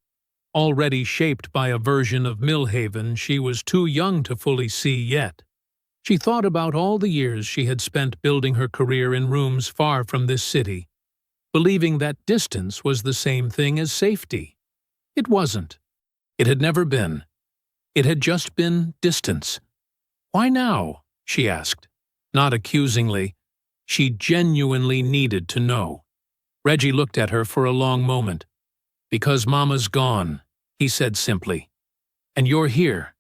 already shaped by a version of Millhaven she was too young to fully see yet. She thought about all the years she had spent building her career in rooms far from this city, believing that distance was the same thing as safety. It wasn't. It had never been. It had just been distance. Why now? She asked. Not accusingly. She genuinely needed to know. Reggie looked at her for a long moment. Because Mama's gone, he said simply. And you're here.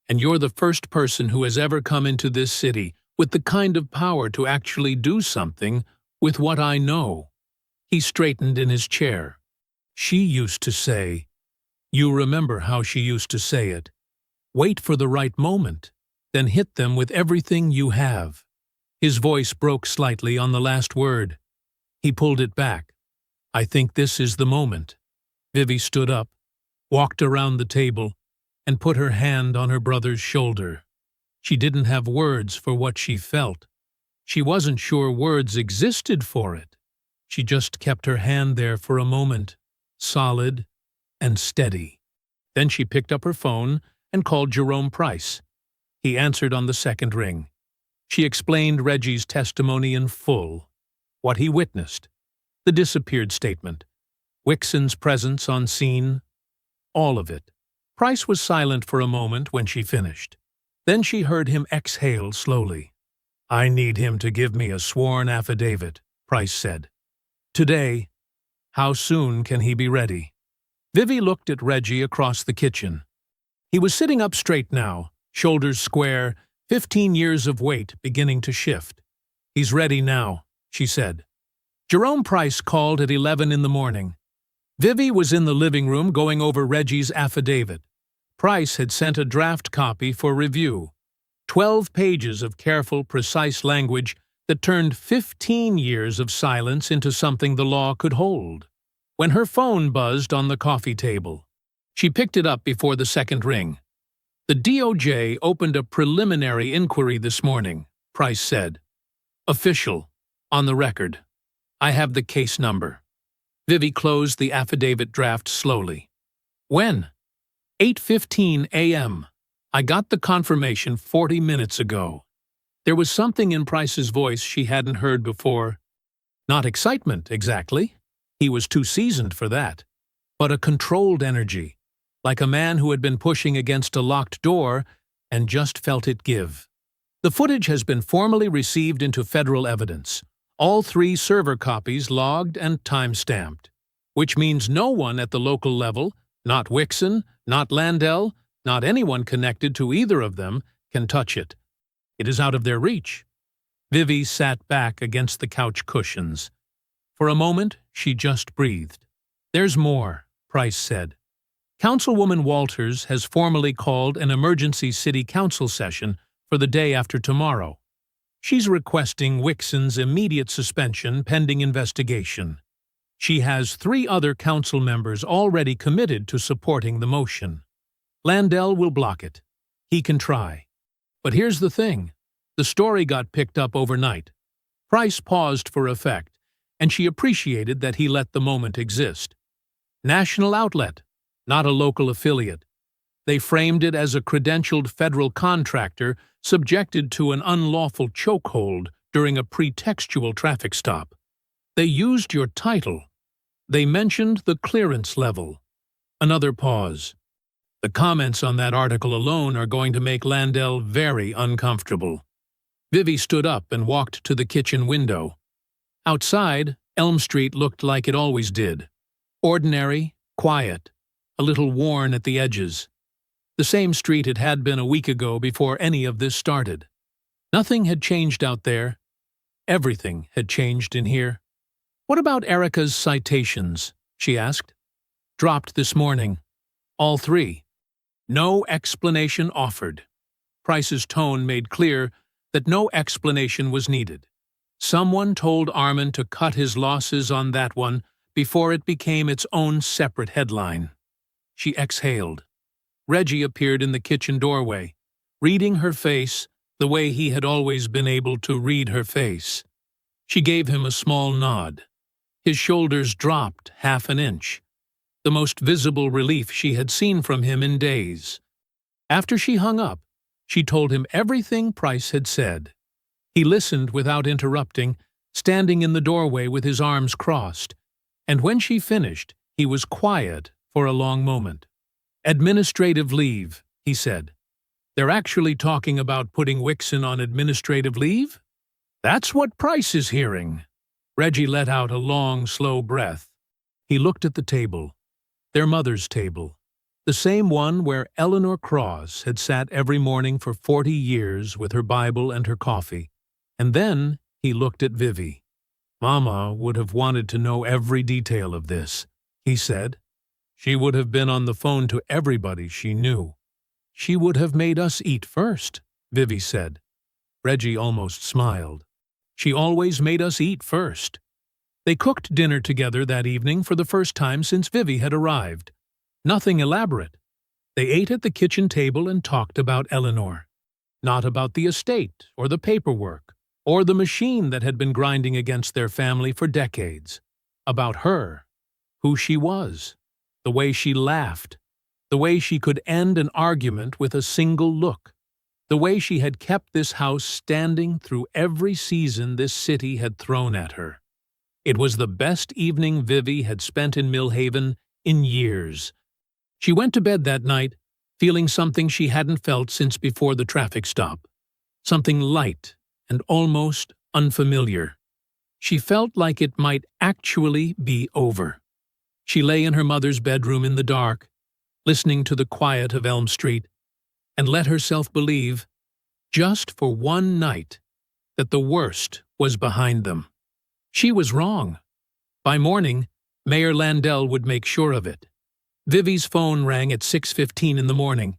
And you're the first person who has ever come into this city with the kind of power to actually do something with what I know. He straightened in his chair. She used to say, you remember how she used to say it. Wait for the right moment, then hit them with everything you have. His voice broke slightly on the last word. He pulled it back. I think this is the moment. Vivi stood up, walked around the table, and put her hand on her brother's shoulder. She didn't have words for what she felt. She wasn't sure words existed for it. She just kept her hand there for a moment, solid and steady. Then she picked up her phone and called Jerome Price. He answered on the second ring. She explained Reggie's testimony in full, what he witnessed, the disappeared statement, Wixon's presence on scene, all of it. Price was silent for a moment when she finished. Then she heard him exhale slowly. I need him to give me a sworn affidavit, Price said. Today. How soon can he be ready? Vivi looked at Reggie across the kitchen. He was sitting up straight now, shoulders square, 15 years of weight beginning to shift. He's ready now, she said. Jerome Price called at 11 in the morning. Vivi was in the living room going over Reggie's affidavit. Price had sent a draft copy for review. 12 pages of careful, precise language that turned 15 years of silence into something the law could hold. When her phone buzzed on the coffee table, she picked it up before the second ring. The DOJ opened a preliminary inquiry this morning, Price said. Official, on the record. I have the case number. Vivi closed the affidavit draft slowly. When? 8:15 a.m. I got the confirmation 40 minutes ago. There was something in Price's voice she hadn't heard before. Not excitement, exactly. He was too seasoned for that. But a controlled energy, like a man who had been pushing against a locked door and just felt it give. The footage has been formally received into federal evidence. All 3 server copies logged and time-stamped, which means no one at the local level, not Wixon, not Landell, not anyone connected to either of them, can touch it. It is out of their reach. Vivi sat back against the couch cushions. For a moment, she just breathed. "There's more," Price said. "Councilwoman Walters has formally called an emergency city council session for the day after tomorrow. She's requesting Wixon's immediate suspension pending investigation. She has 3 other council members already committed to supporting the motion. Landell will block it. He can try. But here's the thing. The story got picked up overnight." Price paused for effect, and she appreciated that he let the moment exist. "National outlet, not a local affiliate. They framed it as a credentialed federal contractor subjected to an unlawful chokehold during a pretextual traffic stop. They used your title. They mentioned the clearance level." Another pause. "The comments on that article alone are going to make Landell very uncomfortable." Vivi stood up and walked to the kitchen window. Outside, Elm Street looked like it always did. Ordinary, quiet, a little worn at the edges. The same street it had been a week ago before any of this started. Nothing had changed out there. Everything had changed in here. "What about Erica's citations?" she asked. "Dropped this morning. All 3. No explanation offered." Price's tone made clear that no explanation was needed. Someone told Armin to cut his losses on that one before it became its own separate headline. She exhaled. Reggie appeared in the kitchen doorway, reading her face the way he had always been able to read her face. She gave him a small nod. His shoulders dropped half an inch, the most visible relief she had seen from him in days. After she hung up, she told him everything Price had said. He listened without interrupting, standing in the doorway with his arms crossed, and when she finished, he was quiet for a long moment. "Administrative leave," he said. "They're actually talking about putting Wixon on administrative leave? That's what Price is hearing." Reggie let out a long, slow breath. He looked at the table, their mother's table, the same one where Eleanor Cross had sat every morning for 40 years with her Bible and her coffee. And then he looked at Vivi. "Mama would have wanted to know every detail of this," he said. "She would have been on the phone to everybody she knew." "She would have made us eat first," Vivi said. Reggie almost smiled. "She always made us eat first." They cooked dinner together that evening for the first time since Vivi had arrived. Nothing elaborate. They ate at the kitchen table and talked about Eleanor. Not about the estate, or the paperwork, or the machine that had been grinding against their family for decades. About her, who she was, the way she laughed, the way she could end an argument with a single look, the way she had kept this house standing through every season this city had thrown at her. It was the best evening Vivi had spent in Millhaven in years. She went to bed that night, feeling something she hadn't felt since before the traffic stop. Something light and almost unfamiliar. She felt like it might actually be over. She lay in her mother's bedroom in the dark, listening to the quiet of Elm Street, and let herself believe, just for one night, that the worst was behind them. She was wrong. By morning, Mayor Landell would make sure of it. Vivi's phone rang at 6:15 in the morning.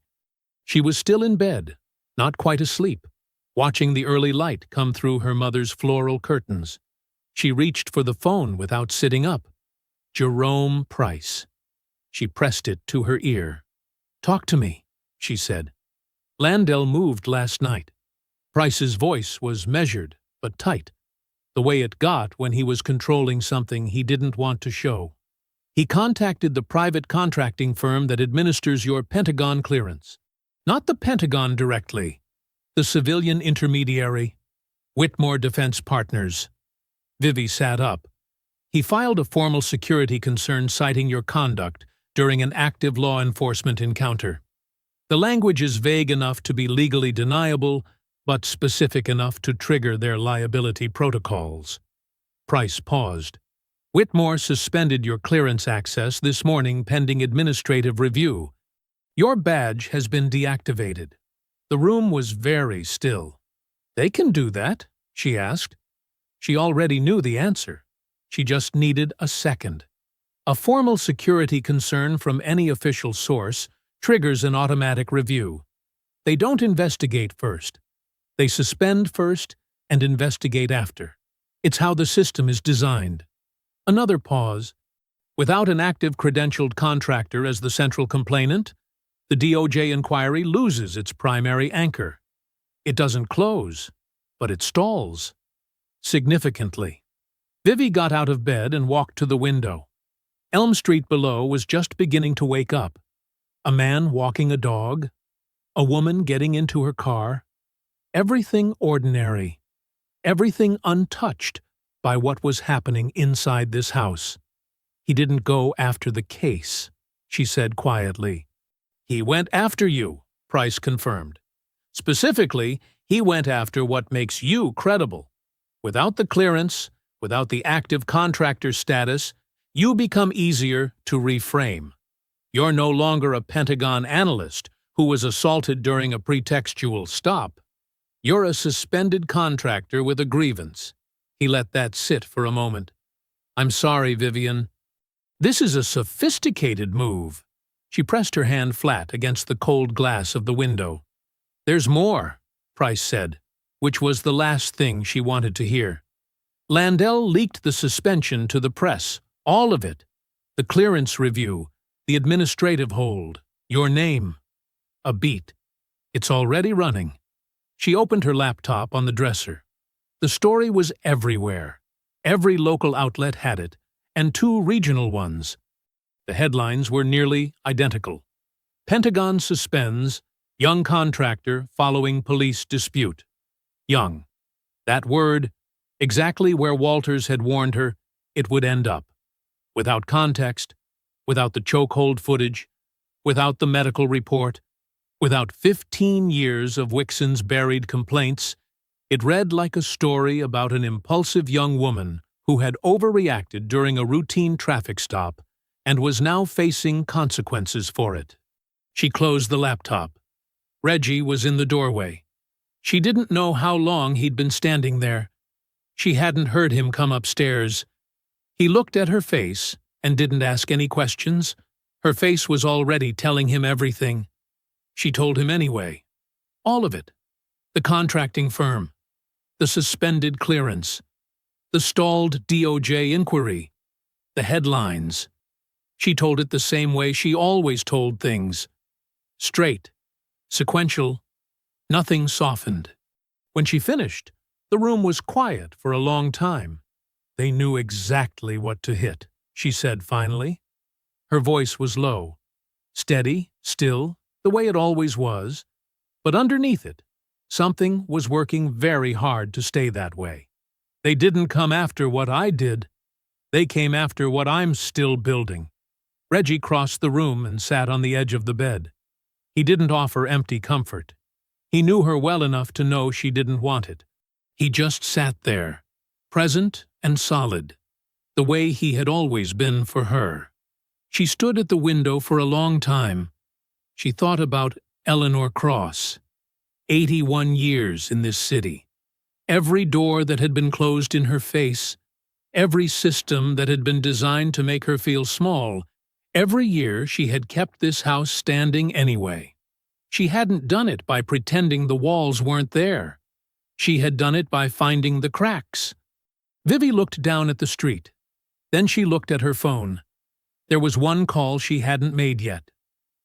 She was still in bed, not quite asleep, watching the early light come through her mother's floral curtains. She reached for the phone without sitting up. Jerome Price. She pressed it to her ear. "Talk to me," she said. "Landell moved last night." Price's voice was measured but tight, the way it got when he was controlling something he didn't want to show. "He contacted the private contracting firm that administers your Pentagon clearance. Not the Pentagon directly, the civilian intermediary, Whitmore Defense Partners." Vivi sat up. He filed a formal security concern citing your conduct during an active law enforcement encounter. The language is vague enough to be legally deniable, but specific enough to trigger their liability protocols. Price paused. Whitmore suspended your clearance access this morning pending administrative review. Your badge has been deactivated. The room was very still. They can do that, she asked. She already knew the answer. She just needed a second. A formal security concern from any official source triggers an automatic review. They don't investigate first. They suspend first and investigate after. It's how the system is designed. Another pause. Without an active credentialed contractor as the central complainant, the DOJ inquiry loses its primary anchor. It doesn't close, but it stalls. Significantly. Vivi got out of bed and walked to the window. Elm Street below was just beginning to wake up. A man walking a dog. A woman getting into her car. Everything ordinary. Everything untouched by what was happening inside this house. He didn't go after the case, she said quietly. He went after you, Price confirmed. Specifically, he went after what makes you credible. Without the clearance, without the active contractor status, you become easier to reframe. You're no longer a Pentagon analyst who was assaulted during a pretextual stop. You're a suspended contractor with a grievance. He let that sit for a moment. I'm sorry, Vivian. This is a sophisticated move. She pressed her hand flat against the cold glass of the window. There's more, Price said, which was the last thing she wanted to hear. Landell leaked the suspension to the press, all of it. The clearance review, the administrative hold, your name. A beat. It's already running. She opened her laptop on the dresser. The story was everywhere. Every local outlet had it, and 2 regional ones. The headlines were nearly identical. Pentagon suspends, young contractor following police dispute. Young. That word, exactly where Walters had warned her it would end up. Without context, without the chokehold footage, without the medical report, without 15 years of Wixon's buried complaints, it read like a story about an impulsive young woman who had overreacted during a routine traffic stop and was now facing consequences for it. She closed the laptop. Reggie was in the doorway. She didn't know how long he'd been standing there. She hadn't heard him come upstairs. He looked at her face and didn't ask any questions. Her face was already telling him everything. She told him anyway. All of it. The contracting firm. The suspended clearance. The stalled DOJ inquiry. The headlines. She told it the same way she always told things. Straight. Sequential. Nothing softened. When she finished, the room was quiet for a long time. They knew exactly what to hit, she said finally. Her voice was low. Steady, still, the way it always was. But underneath it, something was working very hard to stay that way. They didn't come after what I did. They came after what I'm still building. Reggie crossed the room and sat on the edge of the bed. He didn't offer empty comfort. He knew her well enough to know she didn't want it. He just sat there, present and solid, the way he had always been for her. She stood at the window for a long time. She thought about Eleanor Cross. 81 years in this city. Every door that had been closed in her face, every system that had been designed to make her feel small, every year she had kept this house standing anyway. She hadn't done it by pretending the walls weren't there. She had done it by finding the cracks. Vivi looked down at the street. Then she looked at her phone. There was one call she hadn't made yet.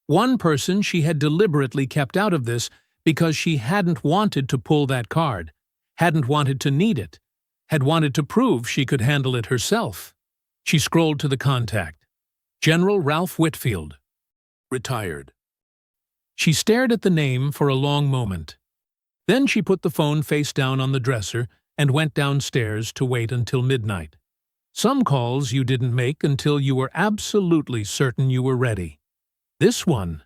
One person she had deliberately kept out of this because she hadn't wanted to pull that card, hadn't wanted to need it, had wanted to prove she could handle it herself. She scrolled to the contact. General Ralph Whitfield. Retired. She stared at the name for a long moment. Then she put the phone face down on the dresser and went downstairs to wait until midnight. Some calls you didn't make until you were absolutely certain you were ready. This one,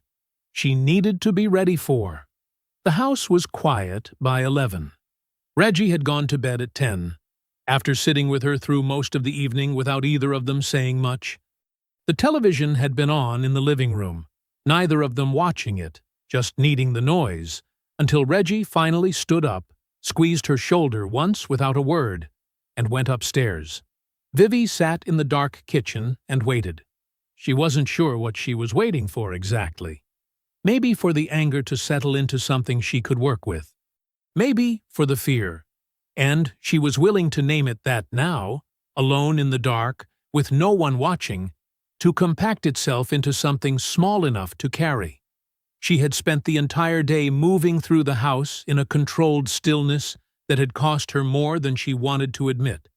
she needed to be ready for. The house was quiet by 11. Reggie had gone to bed at 10, after sitting with her through most of the evening without either of them saying much. The television had been on in the living room, neither of them watching it, just needing the noise, until Reggie finally stood up, squeezed her shoulder once without a word, and went upstairs. Vivi sat in the dark kitchen and waited. She wasn't sure what she was waiting for exactly. Maybe for the anger to settle into something she could work with. Maybe for the fear. And she was willing to name it that now, alone in the dark, with no one watching, to compact itself into something small enough to carry. She had spent the entire day moving through the house in a controlled stillness that had cost her more than she wanted to admit.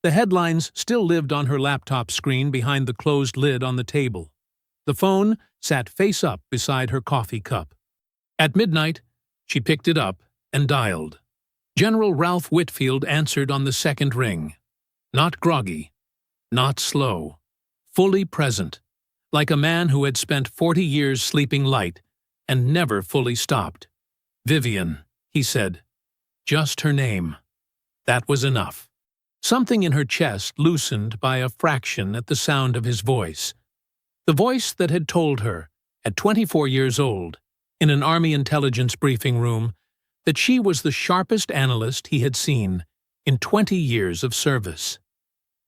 The headlines still lived on her laptop screen behind the closed lid on the table. The phone sat face up beside her coffee cup. At midnight, she picked it up and dialed. General Ralph Whitfield answered on the second ring. Not groggy, not slow, fully present, like a man who had spent 40 years sleeping light and never fully stopped. Vivian, he said. Just her name. That was enough. Something in her chest loosened by a fraction at the sound of his voice. The voice that had told her, at 24 years old, in an Army intelligence briefing room, that she was the sharpest analyst he had seen in 20 years of service.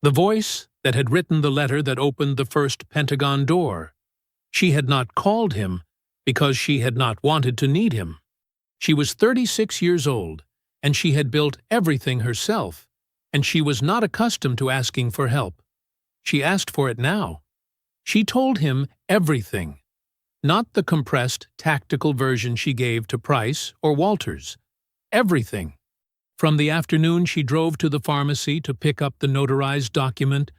The voice that had written the letter that opened the first Pentagon door. She had not called him because she had not wanted to need him. She was 36 years old, and she had built everything herself, and she was not accustomed to asking for help. She asked for it now. She told him everything, not the compressed, tactical version she gave to Price or Walters. Everything. From the afternoon she drove to the pharmacy to pick up the notarized document,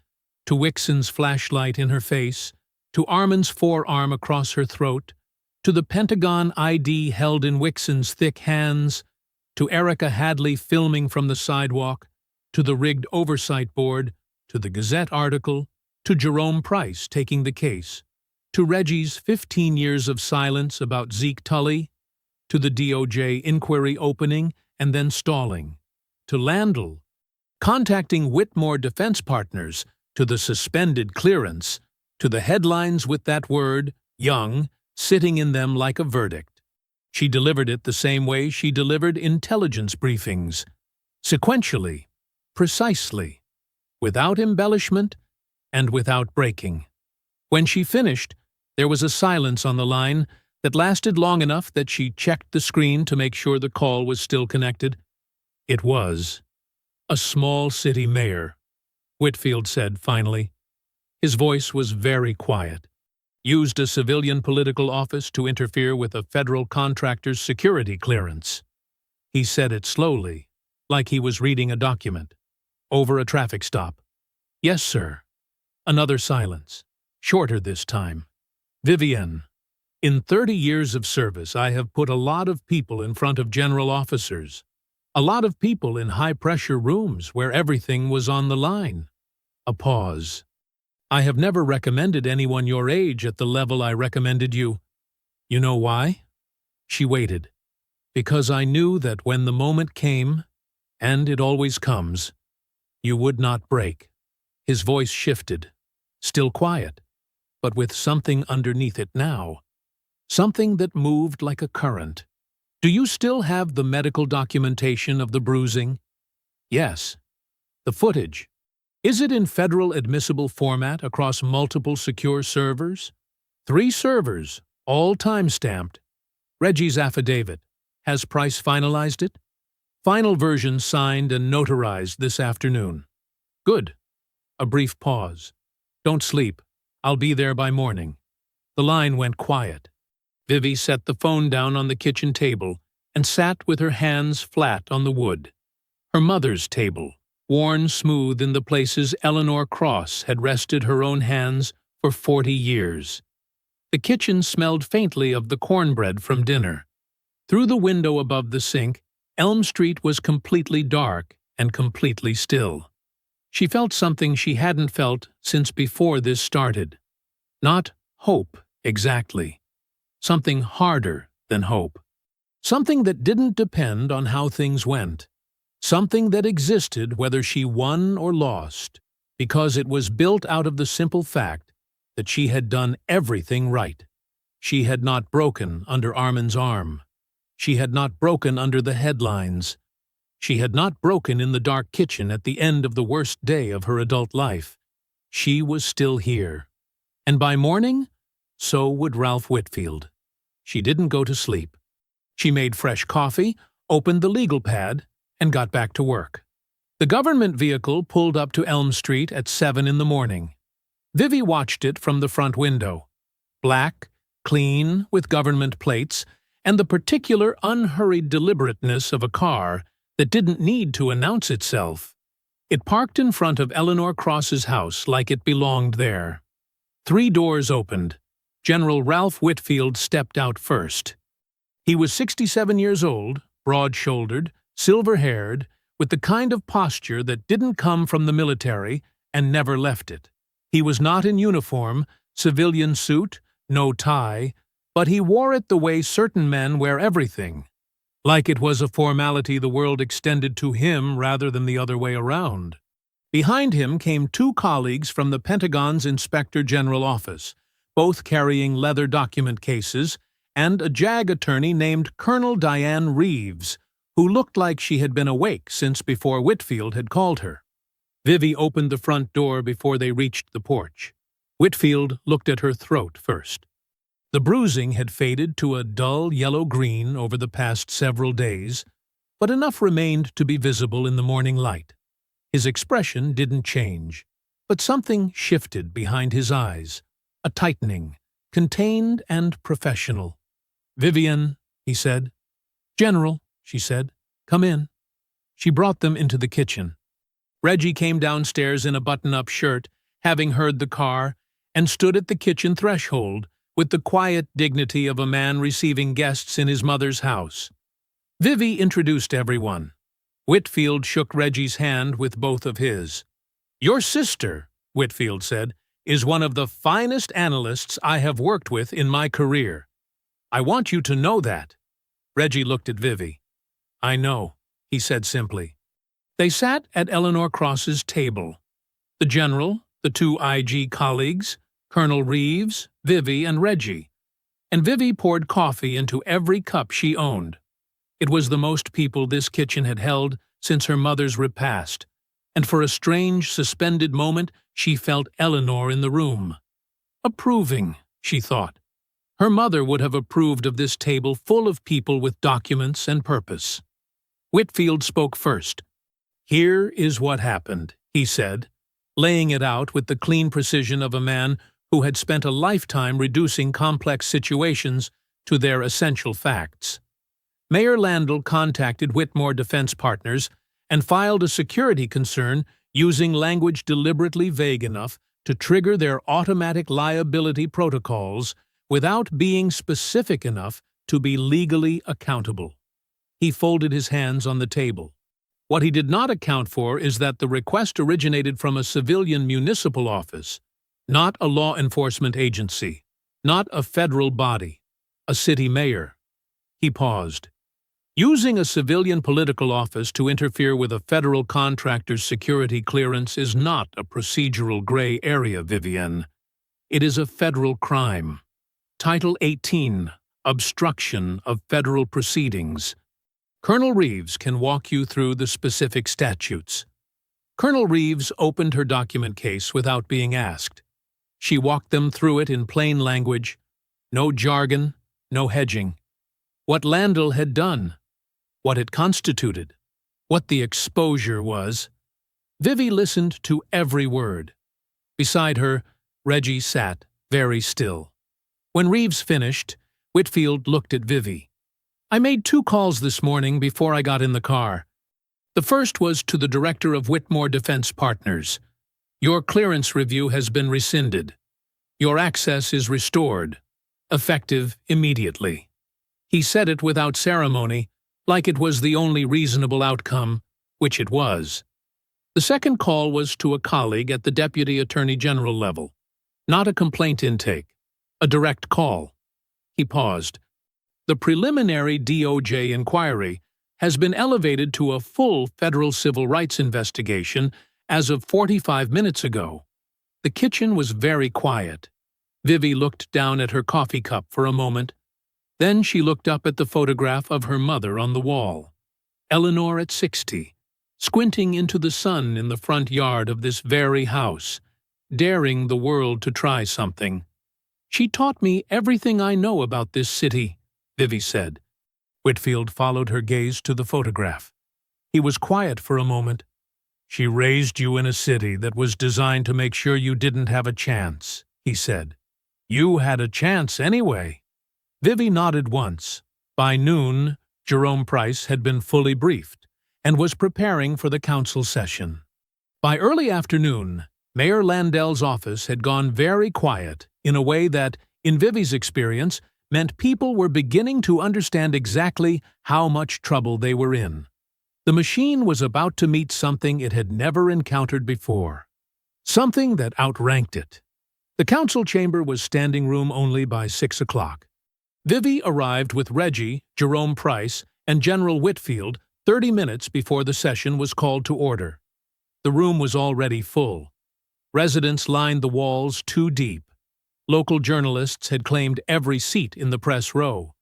to Wixon's flashlight in her face, to Armand's forearm across her throat, to the Pentagon ID held in Wixon's thick hands, to Erica Hadley filming from the sidewalk, to the rigged oversight board, to the Gazette article, to Jerome Price taking the case, to Reggie's 15 years of silence about Zeke Tully, to the DOJ inquiry opening and then stalling, to Landl, contacting Whitmore Defense Partners, to the suspended clearance, to the headlines with that word, young, sitting in them like a verdict. She delivered it the same way she delivered intelligence briefings, sequentially, precisely, without embellishment and without breaking. When she finished, there was a silence on the line that lasted long enough that she checked the screen to make sure the call was still connected. It was. A small city mayor, Whitfield said finally. His voice was very quiet. Used a civilian political office to interfere with a federal contractor's security clearance. He said it slowly, like he was reading a document. Over a traffic stop. Yes, sir. Another silence. Shorter this time. Vivienne, in 30 years of service I have put a lot of people in front of general officers. A lot of people in high-pressure rooms where everything was on the line. A pause. I have never recommended anyone your age at the level I recommended you. You know why? She waited. Because I knew that when the moment came, and it always comes, you would not break. His voice shifted. Still quiet, but with something underneath it now. Something that moved like a current. Do you still have the medical documentation of the bruising? Yes. The footage. Is it in federal admissible format across multiple secure servers? 3 servers, all time-stamped. Reggie's affidavit. Has Price finalized it? Final version signed and notarized this afternoon. Good. A brief pause. Don't sleep. I'll be there by morning. The line went quiet. Vivi set the phone down on the kitchen table and sat with her hands flat on the wood. Her mother's table, worn smooth in the places Eleanor Cross had rested her own hands for 40 years. The kitchen smelled faintly of the cornbread from dinner. Through the window above the sink, Elm Street was completely dark and completely still. She felt something she hadn't felt since before this started. Not hope, exactly. Something harder than hope. Something that didn't depend on how things went. Something that existed whether she won or lost, because it was built out of the simple fact that she had done everything right. She had not broken under Armin's arm. She had not broken under the headlines. She had not broken in the dark kitchen at the end of the worst day of her adult life. She was still here. And by morning, so would Ralph Whitfield. She didn't go to sleep. She made fresh coffee, opened the legal pad, and got back to work. The government vehicle pulled up to Elm Street at 7 in the morning. Vivi watched it from the front window. Black, clean, with government plates, and the particular unhurried deliberateness of a car that didn't need to announce itself. It parked in front of Eleanor Cross's house like it belonged there. 3 doors opened. General Ralph Whitfield stepped out first. He was 67 years old, broad-shouldered, silver-haired, with the kind of posture that didn't come from the military and never left it. He was not in uniform, civilian suit, no tie, but he wore it the way certain men wear everything, like it was a formality the world extended to him rather than the other way around. Behind him came 2 colleagues from the Pentagon's Inspector General office, both carrying leather document cases, and a JAG attorney named Colonel Diane Reeves, who looked like she had been awake since before Whitfield had called her. Vivi opened the front door before they reached the porch. Whitfield looked at her throat first. The bruising had faded to a dull yellow-green over the past several days, but enough remained to be visible in the morning light. His expression didn't change, but something shifted behind his eyes, a tightening, contained and professional. "Vivian," he said. "General," she said. "Come in." She brought them into the kitchen. Reggie came downstairs in a button-up shirt, having heard the car, and stood at the kitchen threshold with the quiet dignity of a man receiving guests in his mother's house. Vivi introduced everyone. Whitfield shook Reggie's hand with both of his. "Your sister," Whitfield said, "is one of the finest analysts I have worked with in my career. I want you to know that." Reggie looked at Vivi. "I know," he said simply. They sat at Eleanor Cross's table. The general, the 2 IG colleagues, Colonel Reeves, Vivi, and Reggie. And Vivi poured coffee into every cup she owned. It was the most people this kitchen had held since her mother's repast, and for a strange, suspended moment she felt Eleanor in the room. Approving, she thought. Her mother would have approved of this table full of people with documents and purpose. Whitfield spoke first. "Here is what happened," he said, laying it out with the clean precision of a man who had spent a lifetime reducing complex situations to their essential facts. Mayor Landell contacted Whitmore Defense Partners and filed a security concern using language deliberately vague enough to trigger their automatic liability protocols without being specific enough to be legally accountable. He folded his hands on the table. What he did not account for is that the request originated from a civilian municipal office, not a law enforcement agency, not a federal body, a city mayor. He paused. Using a civilian political office to interfere with a federal contractor's security clearance is not a procedural gray area, Vivian. It is a federal crime. Title 18, Obstruction of Federal Proceedings. Colonel Reeves can walk you through the specific statutes. Colonel Reeves opened her document case without being asked. She walked them through it in plain language. No jargon, no hedging. What Landell had done. What it constituted. What the exposure was. Vivi listened to every word. Beside her, Reggie sat, very still. When Reeves finished, Whitfield looked at Vivi. "I made 2 calls this morning before I got in the car. The first was to the director of Whitmore Defense Partners. Your clearance review has been rescinded. Your access is restored, effective immediately." He said it without ceremony, like it was the only reasonable outcome, which it was. The second call was to a colleague at the Deputy Attorney General level. Not a complaint intake, a direct call. He paused. The preliminary DOJ inquiry has been elevated to a full federal civil rights investigation as of 45 minutes ago. The kitchen was very quiet. Vivi looked down at her coffee cup for a moment. Then she looked up at the photograph of her mother on the wall. Eleanor at 60, squinting into the sun in the front yard of this very house, daring the world to try something. "She taught me everything I know about this city," Vivi said. Whitfield followed her gaze to the photograph. He was quiet for a moment. "She raised you in a city that was designed to make sure you didn't have a chance," he said. "You had a chance anyway." Vivi nodded once. By noon, Jerome Price had been fully briefed and was preparing for the council session. By early afternoon, Mayor Landell's office had gone very quiet in a way that, in Vivi's experience, meant people were beginning to understand exactly how much trouble they were in. The machine was about to meet something it had never encountered before. Something that outranked it. The council chamber was standing room only by 6 o'clock. Vivi arrived with Reggie, Jerome Price, and General Whitfield 30 minutes before the session was called to order. The room was already full. Residents lined the walls 2 deep. Local journalists had claimed every seat in the press row.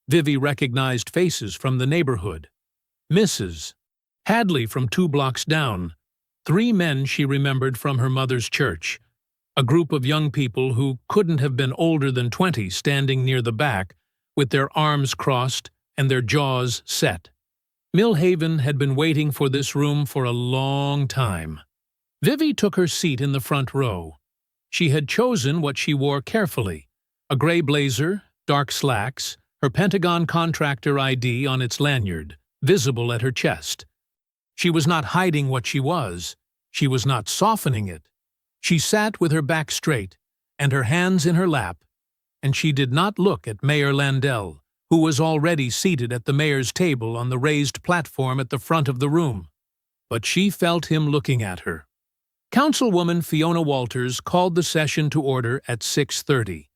Vivi recognized faces from the neighborhood. Mrs. Hadley from 2 blocks down. 3 men she remembered from her mother's church. A group of young people who couldn't have been older than 20 standing near the back, with their arms crossed and their jaws set. Millhaven had been waiting for this room for a long time. Vivi took her seat in the front row. She had chosen what she wore carefully: a gray blazer, dark slacks, her Pentagon contractor ID on its lanyard, visible at her chest. She was not hiding what she was. She was not softening it. She sat with her back straight and her hands in her lap, and she did not look at Mayor Landell, who was already seated at the mayor's table on the raised platform at the front of the room. But she felt him looking at her. Councilwoman Fiona Walters called the session to order at 6:30.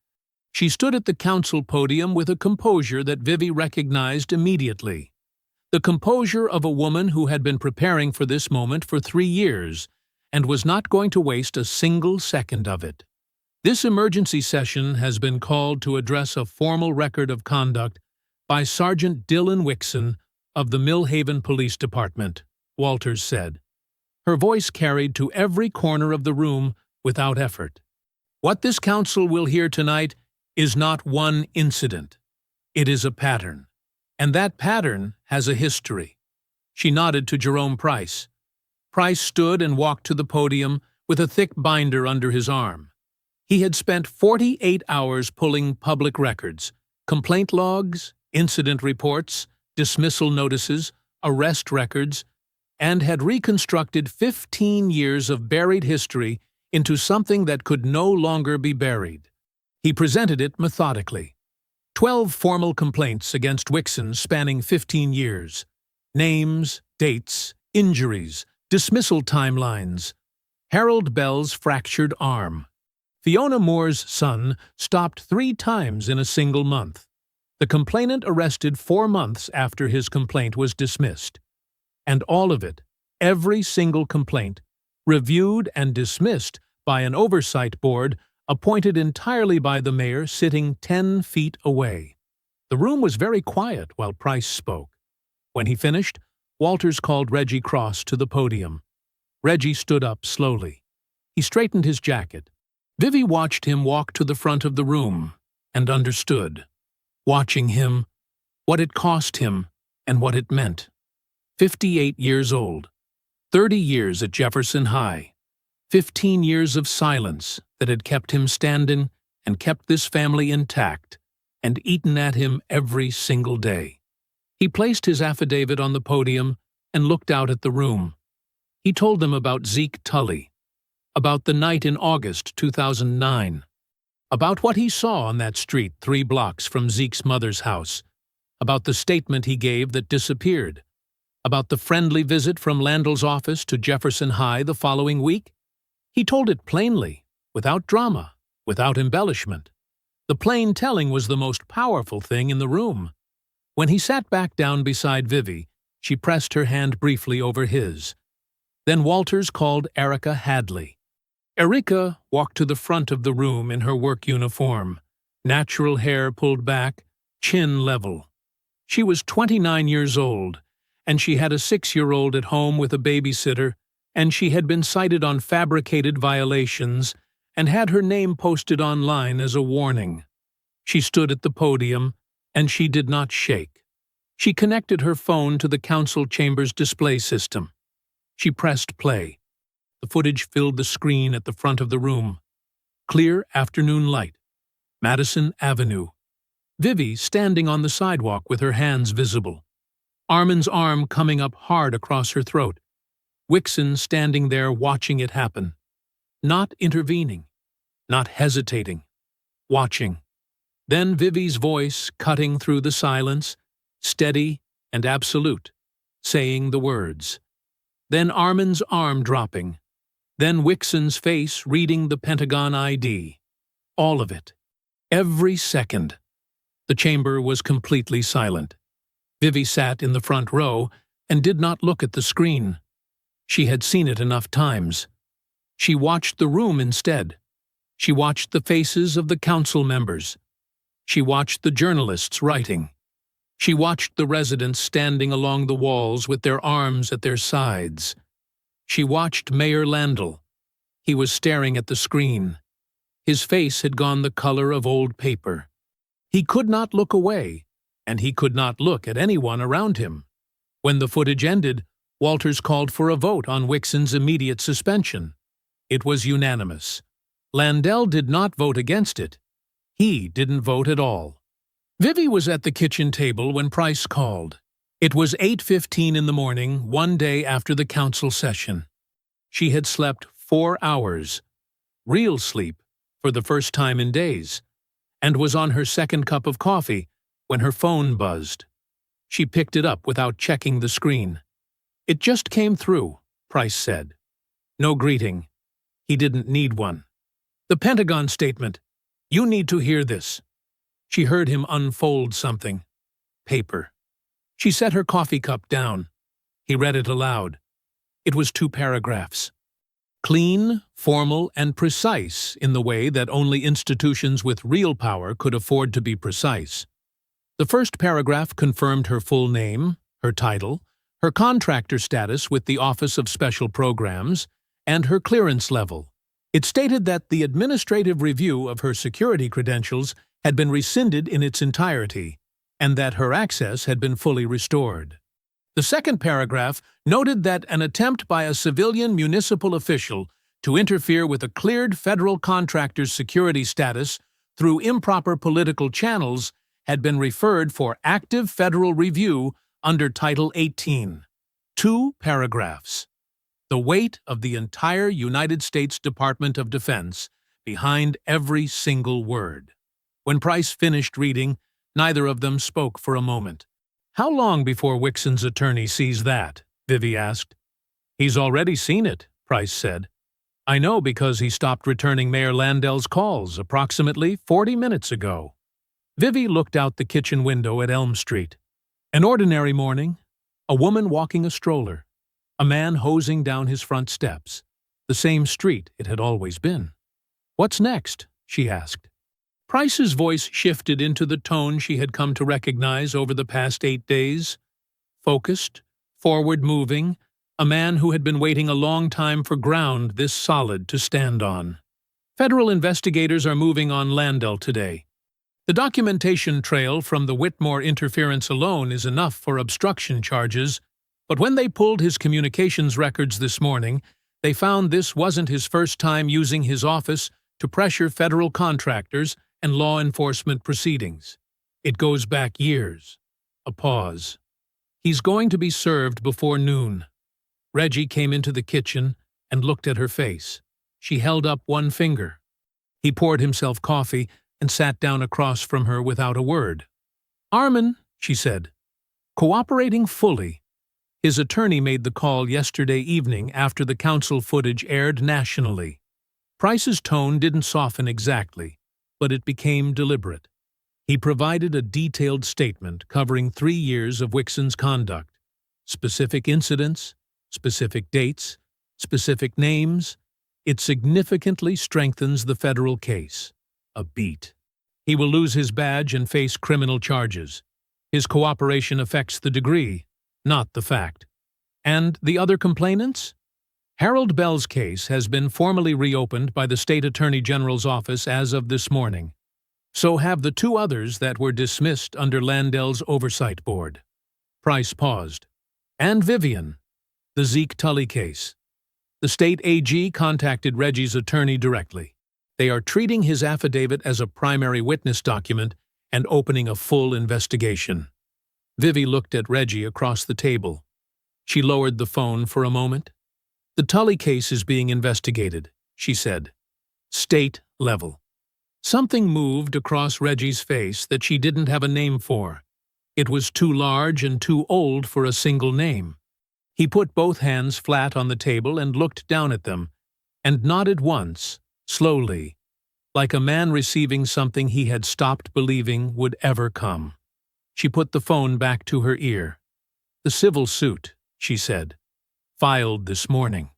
She stood at the council podium with a composure that Vivi recognized immediately. The composure of a woman who had been preparing for this moment for 3 years and was not going to waste a single second of it. This emergency session has been called to address a formal record of conduct by Sergeant Dylan Wixon of the Millhaven Police Department, Walters said. Her voice carried to every corner of the room without effort. What this council will hear tonight is not one incident. It is a pattern. And that pattern has a history. She nodded to Jerome Price. Price stood and walked to the podium with a thick binder under his arm. He had spent 48 hours pulling public records, complaint logs, incident reports, dismissal notices, arrest records, and had reconstructed 15 years of buried history into something that could no longer be buried. He presented it methodically. 12 formal complaints against Wixon spanning 15 years. Names, dates, injuries, dismissal timelines. Harold Bell's fractured arm. Fiona Moore's son stopped 3 times in a single month. The complainant arrested 4 months after his complaint was dismissed. And all of it, every single complaint, reviewed and dismissed by an oversight board appointed entirely by the mayor sitting 10 feet away. The room was very quiet while Price spoke. When he finished, Walters called Reggie Cross to the podium. Reggie stood up slowly. He straightened his jacket. Vivi watched him walk to the front of the room and understood. Watching him, what it cost him and what it meant. 58 years old, 30 years at Jefferson High, 15 years of silence that had kept him standing and kept this family intact and eaten at him every single day. He placed his affidavit on the podium and looked out at the room. He told them about Zeke Tully, about the night in August 2009, about what he saw on that street 3 blocks from Zeke's mother's house, about the statement he gave that disappeared, About the friendly visit from Landell's office to Jefferson High the following week? He told it plainly, without drama, without embellishment. The plain telling was the most powerful thing in the room. When he sat back down beside Vivi, she pressed her hand briefly over his. Then Walters called Erica Hadley. Erica walked to the front of the room in her work uniform, natural hair pulled back, chin level. She was 29 years old, and she had a 6-year-old at home with a babysitter, and she had been cited on fabricated violations and had her name posted online as a warning. She stood at the podium, and she did not shake. She connected her phone to the council chamber's display system. She pressed play. The footage filled the screen at the front of the room. Clear afternoon light. Madison Avenue. Vivi standing on the sidewalk with her hands visible. Armin's arm coming up hard across her throat. Wixon standing there watching it happen. Not intervening. Not hesitating. Watching. Then Vivi's voice cutting through the silence, steady and absolute, saying the words. Then Armin's arm dropping. Then Wixon's face reading the Pentagon ID. All of it. Every second. The chamber was completely silent. Vivi sat in the front row and did not look at the screen. She had seen it enough times. She watched the room instead. She watched the faces of the council members. She watched the journalists writing. She watched the residents standing along the walls with their arms at their sides. She watched Mayor Landell. He was staring at the screen. His face had gone the color of old paper. He could not look away, and he could not look at anyone around him. When the footage ended, Walters called for a vote on Wixon's immediate suspension. It was unanimous. Landell did not vote against it. He didn't vote at all. Vivi was at the kitchen table when Price called. It was 8:15 in the morning, one day after the council session. She had slept 4 hours, real sleep, for the first time in days, and was on her second cup of coffee when her phone buzzed. She picked it up without checking the screen. It just came through, Price said. No greeting. He didn't need one. The Pentagon statement. You need to hear this. She heard him unfold something. Paper. She set her coffee cup down. He read it aloud. It was 2 paragraphs. Clean, formal, and precise in the way that only institutions with real power could afford to be precise. The first paragraph confirmed her full name, her title, her contractor status with the Office of Special Programs, and her clearance level. It stated that the administrative review of her security credentials had been rescinded in its entirety, and that her access had been fully restored. The second paragraph noted that an attempt by a civilian municipal official to interfere with a cleared federal contractor's security status through improper political channels had been referred for active federal review under Title 18. 2 paragraphs. The weight of the entire United States Department of Defense behind every single word. When Price finished reading, neither of them spoke for a moment. How long before Wixon's attorney sees that? Vivi asked. He's already seen it, Price said. I know because he stopped returning Mayor Landell's calls approximately 40 minutes ago. Vivi looked out the kitchen window at Elm Street. An ordinary morning, a woman walking a stroller, a man hosing down his front steps, the same street it had always been. What's next? She asked. Price's voice shifted into the tone she had come to recognize over the past 8 days. Focused, forward-moving, a man who had been waiting a long time for ground this solid to stand on. Federal investigators are moving on Landell today. The documentation trail from the Whitmore interference alone is enough for obstruction charges, but when they pulled his communications records this morning, they found this wasn't his first time using his office to pressure federal contractors and law enforcement proceedings. It goes back years. A pause. He's going to be served before noon. Reggie came into the kitchen and looked at her face. She held up one finger. He poured himself coffee and sat down across from her without a word. Armin, she said, cooperating fully. His attorney made the call yesterday evening after the council footage aired nationally. Price's tone didn't soften exactly, but it became deliberate. He provided a detailed statement covering 3 years of Wixon's conduct, specific incidents, specific dates, specific names. It significantly strengthens the federal case. A beat. He will lose his badge and face criminal charges. His cooperation affects the degree, not the fact. And the other complainants? Harold Bell's case has been formally reopened by the State Attorney General's office as of this morning. So have the 2 others that were dismissed under Landell's oversight board. Price paused. And Vivian, the Zeke Tully case. The state AG contacted Reggie's attorney directly. They are treating his affidavit as a primary witness document and opening a full investigation. Vivi looked at Reggie across the table. She lowered the phone for a moment. The Tully case is being investigated, she said. State level. Something moved across Reggie's face that she didn't have a name for. It was too large and too old for a single name. He put both hands flat on the table and looked down at them, and nodded once, slowly, like a man receiving something he had stopped believing would ever come. She put the phone back to her ear. The civil suit, she said, filed this morning.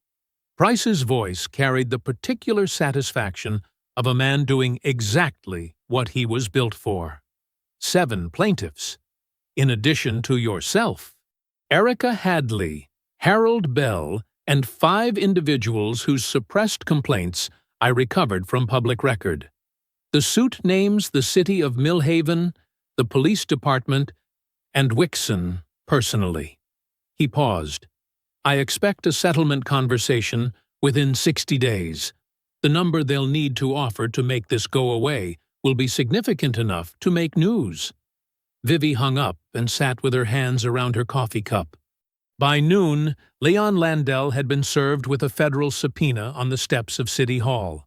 Price's voice carried the particular satisfaction of a man doing exactly what he was built for. 7 plaintiffs, in addition to yourself. Erica Hadley, Harold Bell, and 5 individuals whose suppressed complaints I recovered from public record. The suit names the city of Millhaven, the police department, and Wixon personally. He paused. I expect a settlement conversation within 60 days. The number they'll need to offer to make this go away will be significant enough to make news. Vivi hung up and sat with her hands around her coffee cup. By noon, Leon Landell had been served with a federal subpoena on the steps of City Hall.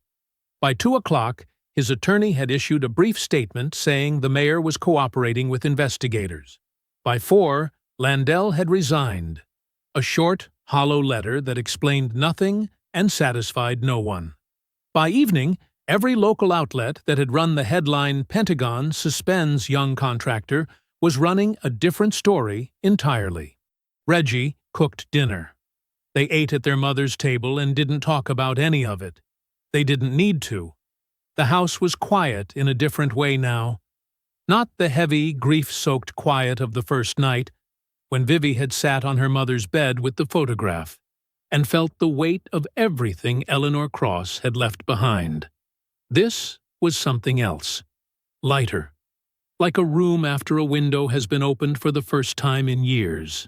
By 2 o'clock, his attorney had issued a brief statement saying the mayor was cooperating with investigators. By 4, Landell had resigned. A short, hollow letter that explained nothing and satisfied no one. By evening, every local outlet that had run the headline "Pentagon suspends young contractor" was running a different story entirely. Reggie cooked dinner. They ate at their mother's table and didn't talk about any of it. They didn't need to. The house was quiet in a different way now. Not the heavy, grief-soaked quiet of the first night, when Vivi had sat on her mother's bed with the photograph and felt the weight of everything Eleanor Cross had left behind. This was something else. Lighter. Like a room after a window has been opened for the first time in years.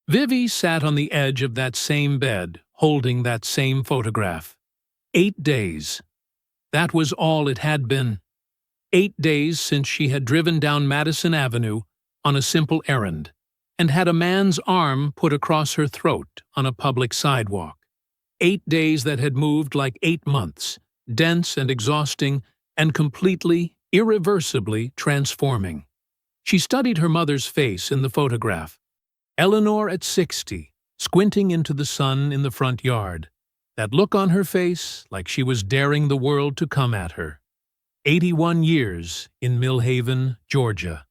Vivi sat on the edge of that same bed, holding that same photograph. 8 days. That was all it had been. 8 days since she had driven down Madison Avenue on a simple errand, and had a man's arm put across her throat on a public sidewalk. 8 days that had moved like 8 months, dense and exhausting, and completely, irreversibly transforming. She studied her mother's face in the photograph. Eleanor at 60, squinting into the sun in the front yard. That look on her face like she was daring the world to come at her. 81 years in Millhaven, Georgia.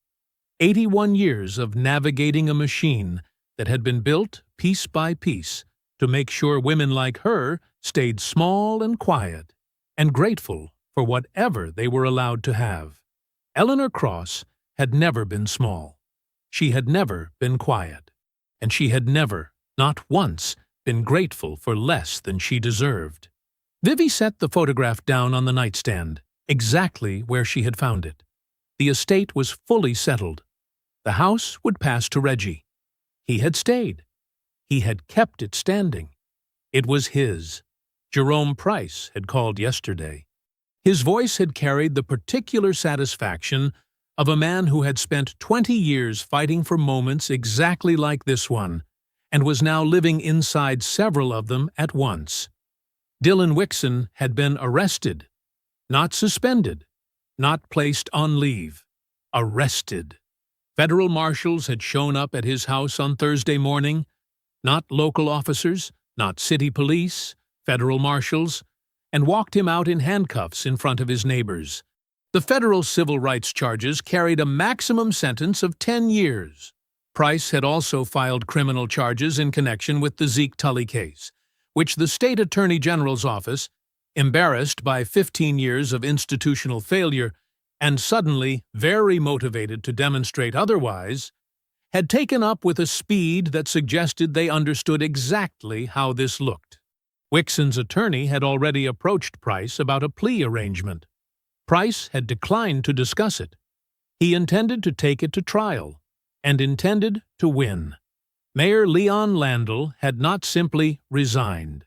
81 years of navigating a machine that had been built piece by piece to make sure women like her stayed small and quiet and grateful for whatever they were allowed to have. Eleanor Cross had never been small. She had never been quiet. And she had never, not once, been grateful for less than she deserved. Vivi set the photograph down on the nightstand, exactly where she had found it. The estate was fully settled. The house would pass to Reggie. He had stayed. He had kept it standing. It was his. Jerome Price had called yesterday. His voice had carried the particular satisfaction of a man who had spent 20 years fighting for moments exactly like this one, and was now living inside several of them at once. Dylan Wixon had been arrested, not suspended, not placed on leave. Arrested. Federal marshals had shown up at his house on Thursday morning, not local officers, not city police, federal marshals, and walked him out in handcuffs in front of his neighbors. The federal civil rights charges carried a maximum sentence of 10 years. Price had also filed criminal charges in connection with the Zeke Tully case, which the state attorney general's office, embarrassed by 15 years of institutional failure and suddenly very motivated to demonstrate otherwise, had taken up with a speed that suggested they understood exactly how this looked. Wixson's attorney had already approached Price about a plea arrangement. Price had declined to discuss it. He intended to take it to trial, and intended to win. Mayor Leon Landell had not simply resigned.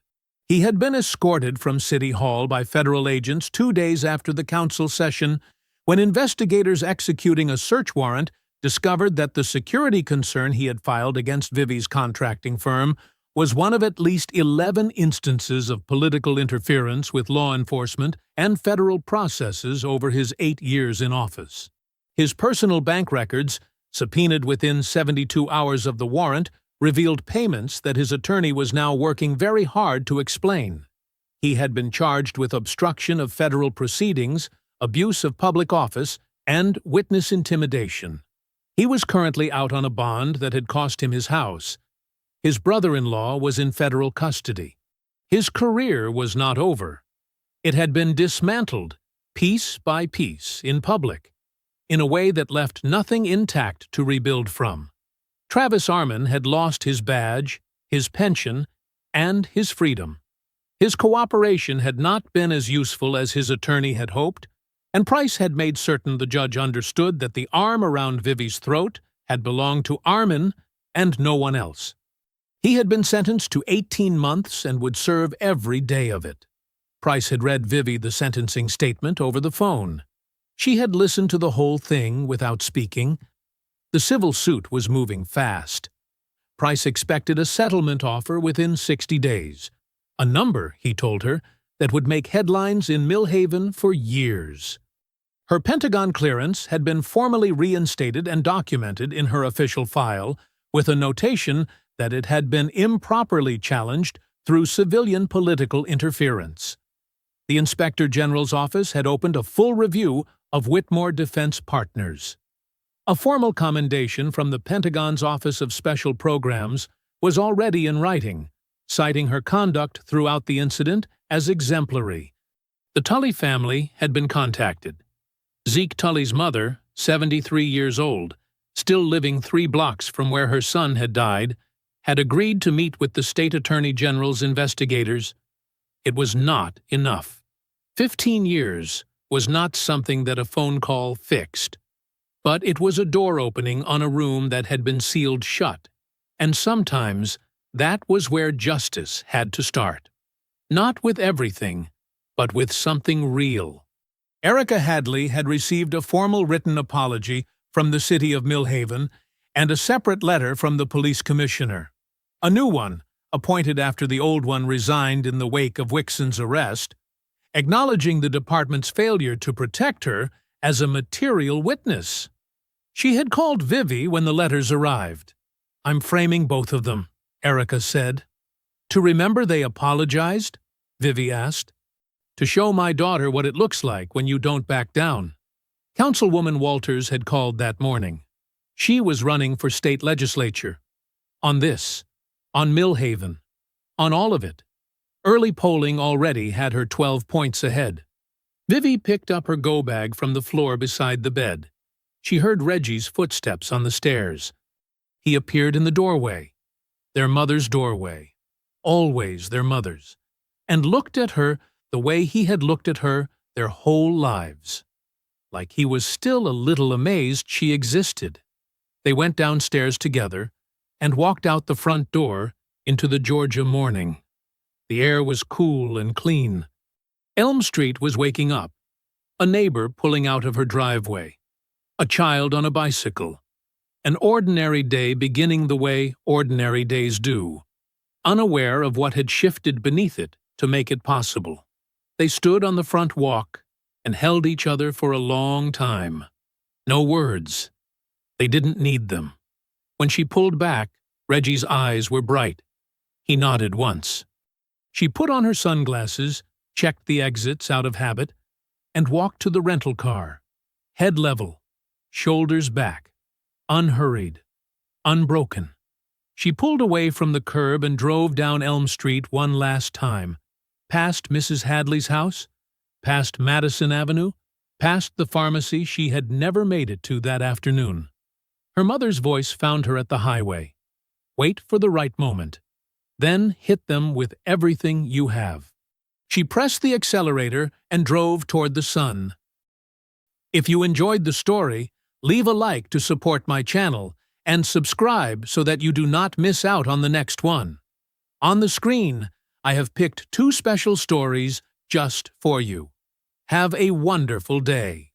He had been escorted from City Hall by federal agents 2 days after the council session, when investigators executing a search warrant discovered that the security concern he had filed against Vivi's contracting firm was one of at least 11 instances of political interference with law enforcement and federal processes over his 8 years in office. His personal bank records, subpoenaed within 72 hours of the warrant, revealed payments that his attorney was now working very hard to explain. He had been charged with obstruction of federal proceedings, abuse of public office, and witness intimidation. He was currently out on a bond that had cost him his house. His brother-in-law was in federal custody. His career was not over. It had been dismantled, piece by piece, in public, in a way that left nothing intact to rebuild from. Travis Armin had lost his badge, his pension, and his freedom. His cooperation had not been as useful as his attorney had hoped, and Price had made certain the judge understood that the arm around Vivi's throat had belonged to Armin and no one else. He had been sentenced to 18 months and would serve every day of it. Price had read Vivi the sentencing statement over the phone. She had listened to the whole thing without speaking. The civil suit was moving fast. Price expected a settlement offer within 60 days, a number, he told her, that would make headlines in Millhaven for years. Her Pentagon clearance had been formally reinstated and documented in her official file, with a notation that it had been improperly challenged through civilian political interference. The Inspector General's office had opened a full review of Whitmore Defense Partners. A formal commendation from the Pentagon's Office of Special Programs was already in writing, citing her conduct throughout the incident as exemplary. The Tully family had been contacted. Zeke Tully's mother, 73 years old, still living 3 blocks from where her son had died, had agreed to meet with the State Attorney General's investigators. It was not enough. 15 years was not something that a phone call fixed. But it was a door opening on a room that had been sealed shut, and sometimes that was where justice had to start. Not with everything, but with something real. Erica Hadley had received a formal written apology from the city of Millhaven and a separate letter from the police commissioner. A new one, appointed after the old one resigned in the wake of Wixson's arrest, acknowledging the department's failure to protect her as a material witness. She had called Vivi when the letters arrived. "I'm framing both of them," Erica said. "To remember they apologized?" Vivi asked. "To show my daughter what it looks like when you don't back down." Councilwoman Walters had called that morning. She was running for state legislature. On this, on Millhaven, on all of it. Early polling already had her 12 points ahead. Vivi picked up her go-bag from the floor beside the bed. She heard Reggie's footsteps on the stairs. He appeared in the doorway, their mother's doorway, always their mother's, and looked at her the way he had looked at her their whole lives. Like he was still a little amazed she existed. They went downstairs together and walked out the front door into the Georgia morning. The air was cool and clean. Elm Street was waking up, a neighbor pulling out of her driveway, a child on a bicycle, an ordinary day beginning the way ordinary days do, unaware of what had shifted beneath it to make it possible. They stood on the front walk and held each other for a long time. No words. They didn't need them. When she pulled back, Reggie's eyes were bright. He nodded once. She put on her sunglasses, checked the exits out of habit, and walked to the rental car. Head level, shoulders back, unhurried, unbroken. She pulled away from the curb and drove down Elm Street one last time, past Mrs. Hadley's house, past Madison Avenue, past the pharmacy she had never made it to that afternoon. Her mother's voice found her at the highway. Wait for the right moment. Then hit them with everything you have. She pressed the accelerator and drove toward the sun. If you enjoyed the story, leave a like to support my channel and subscribe so that you do not miss out on the next one. On the screen, I have picked 2 special stories just for you. Have a wonderful day.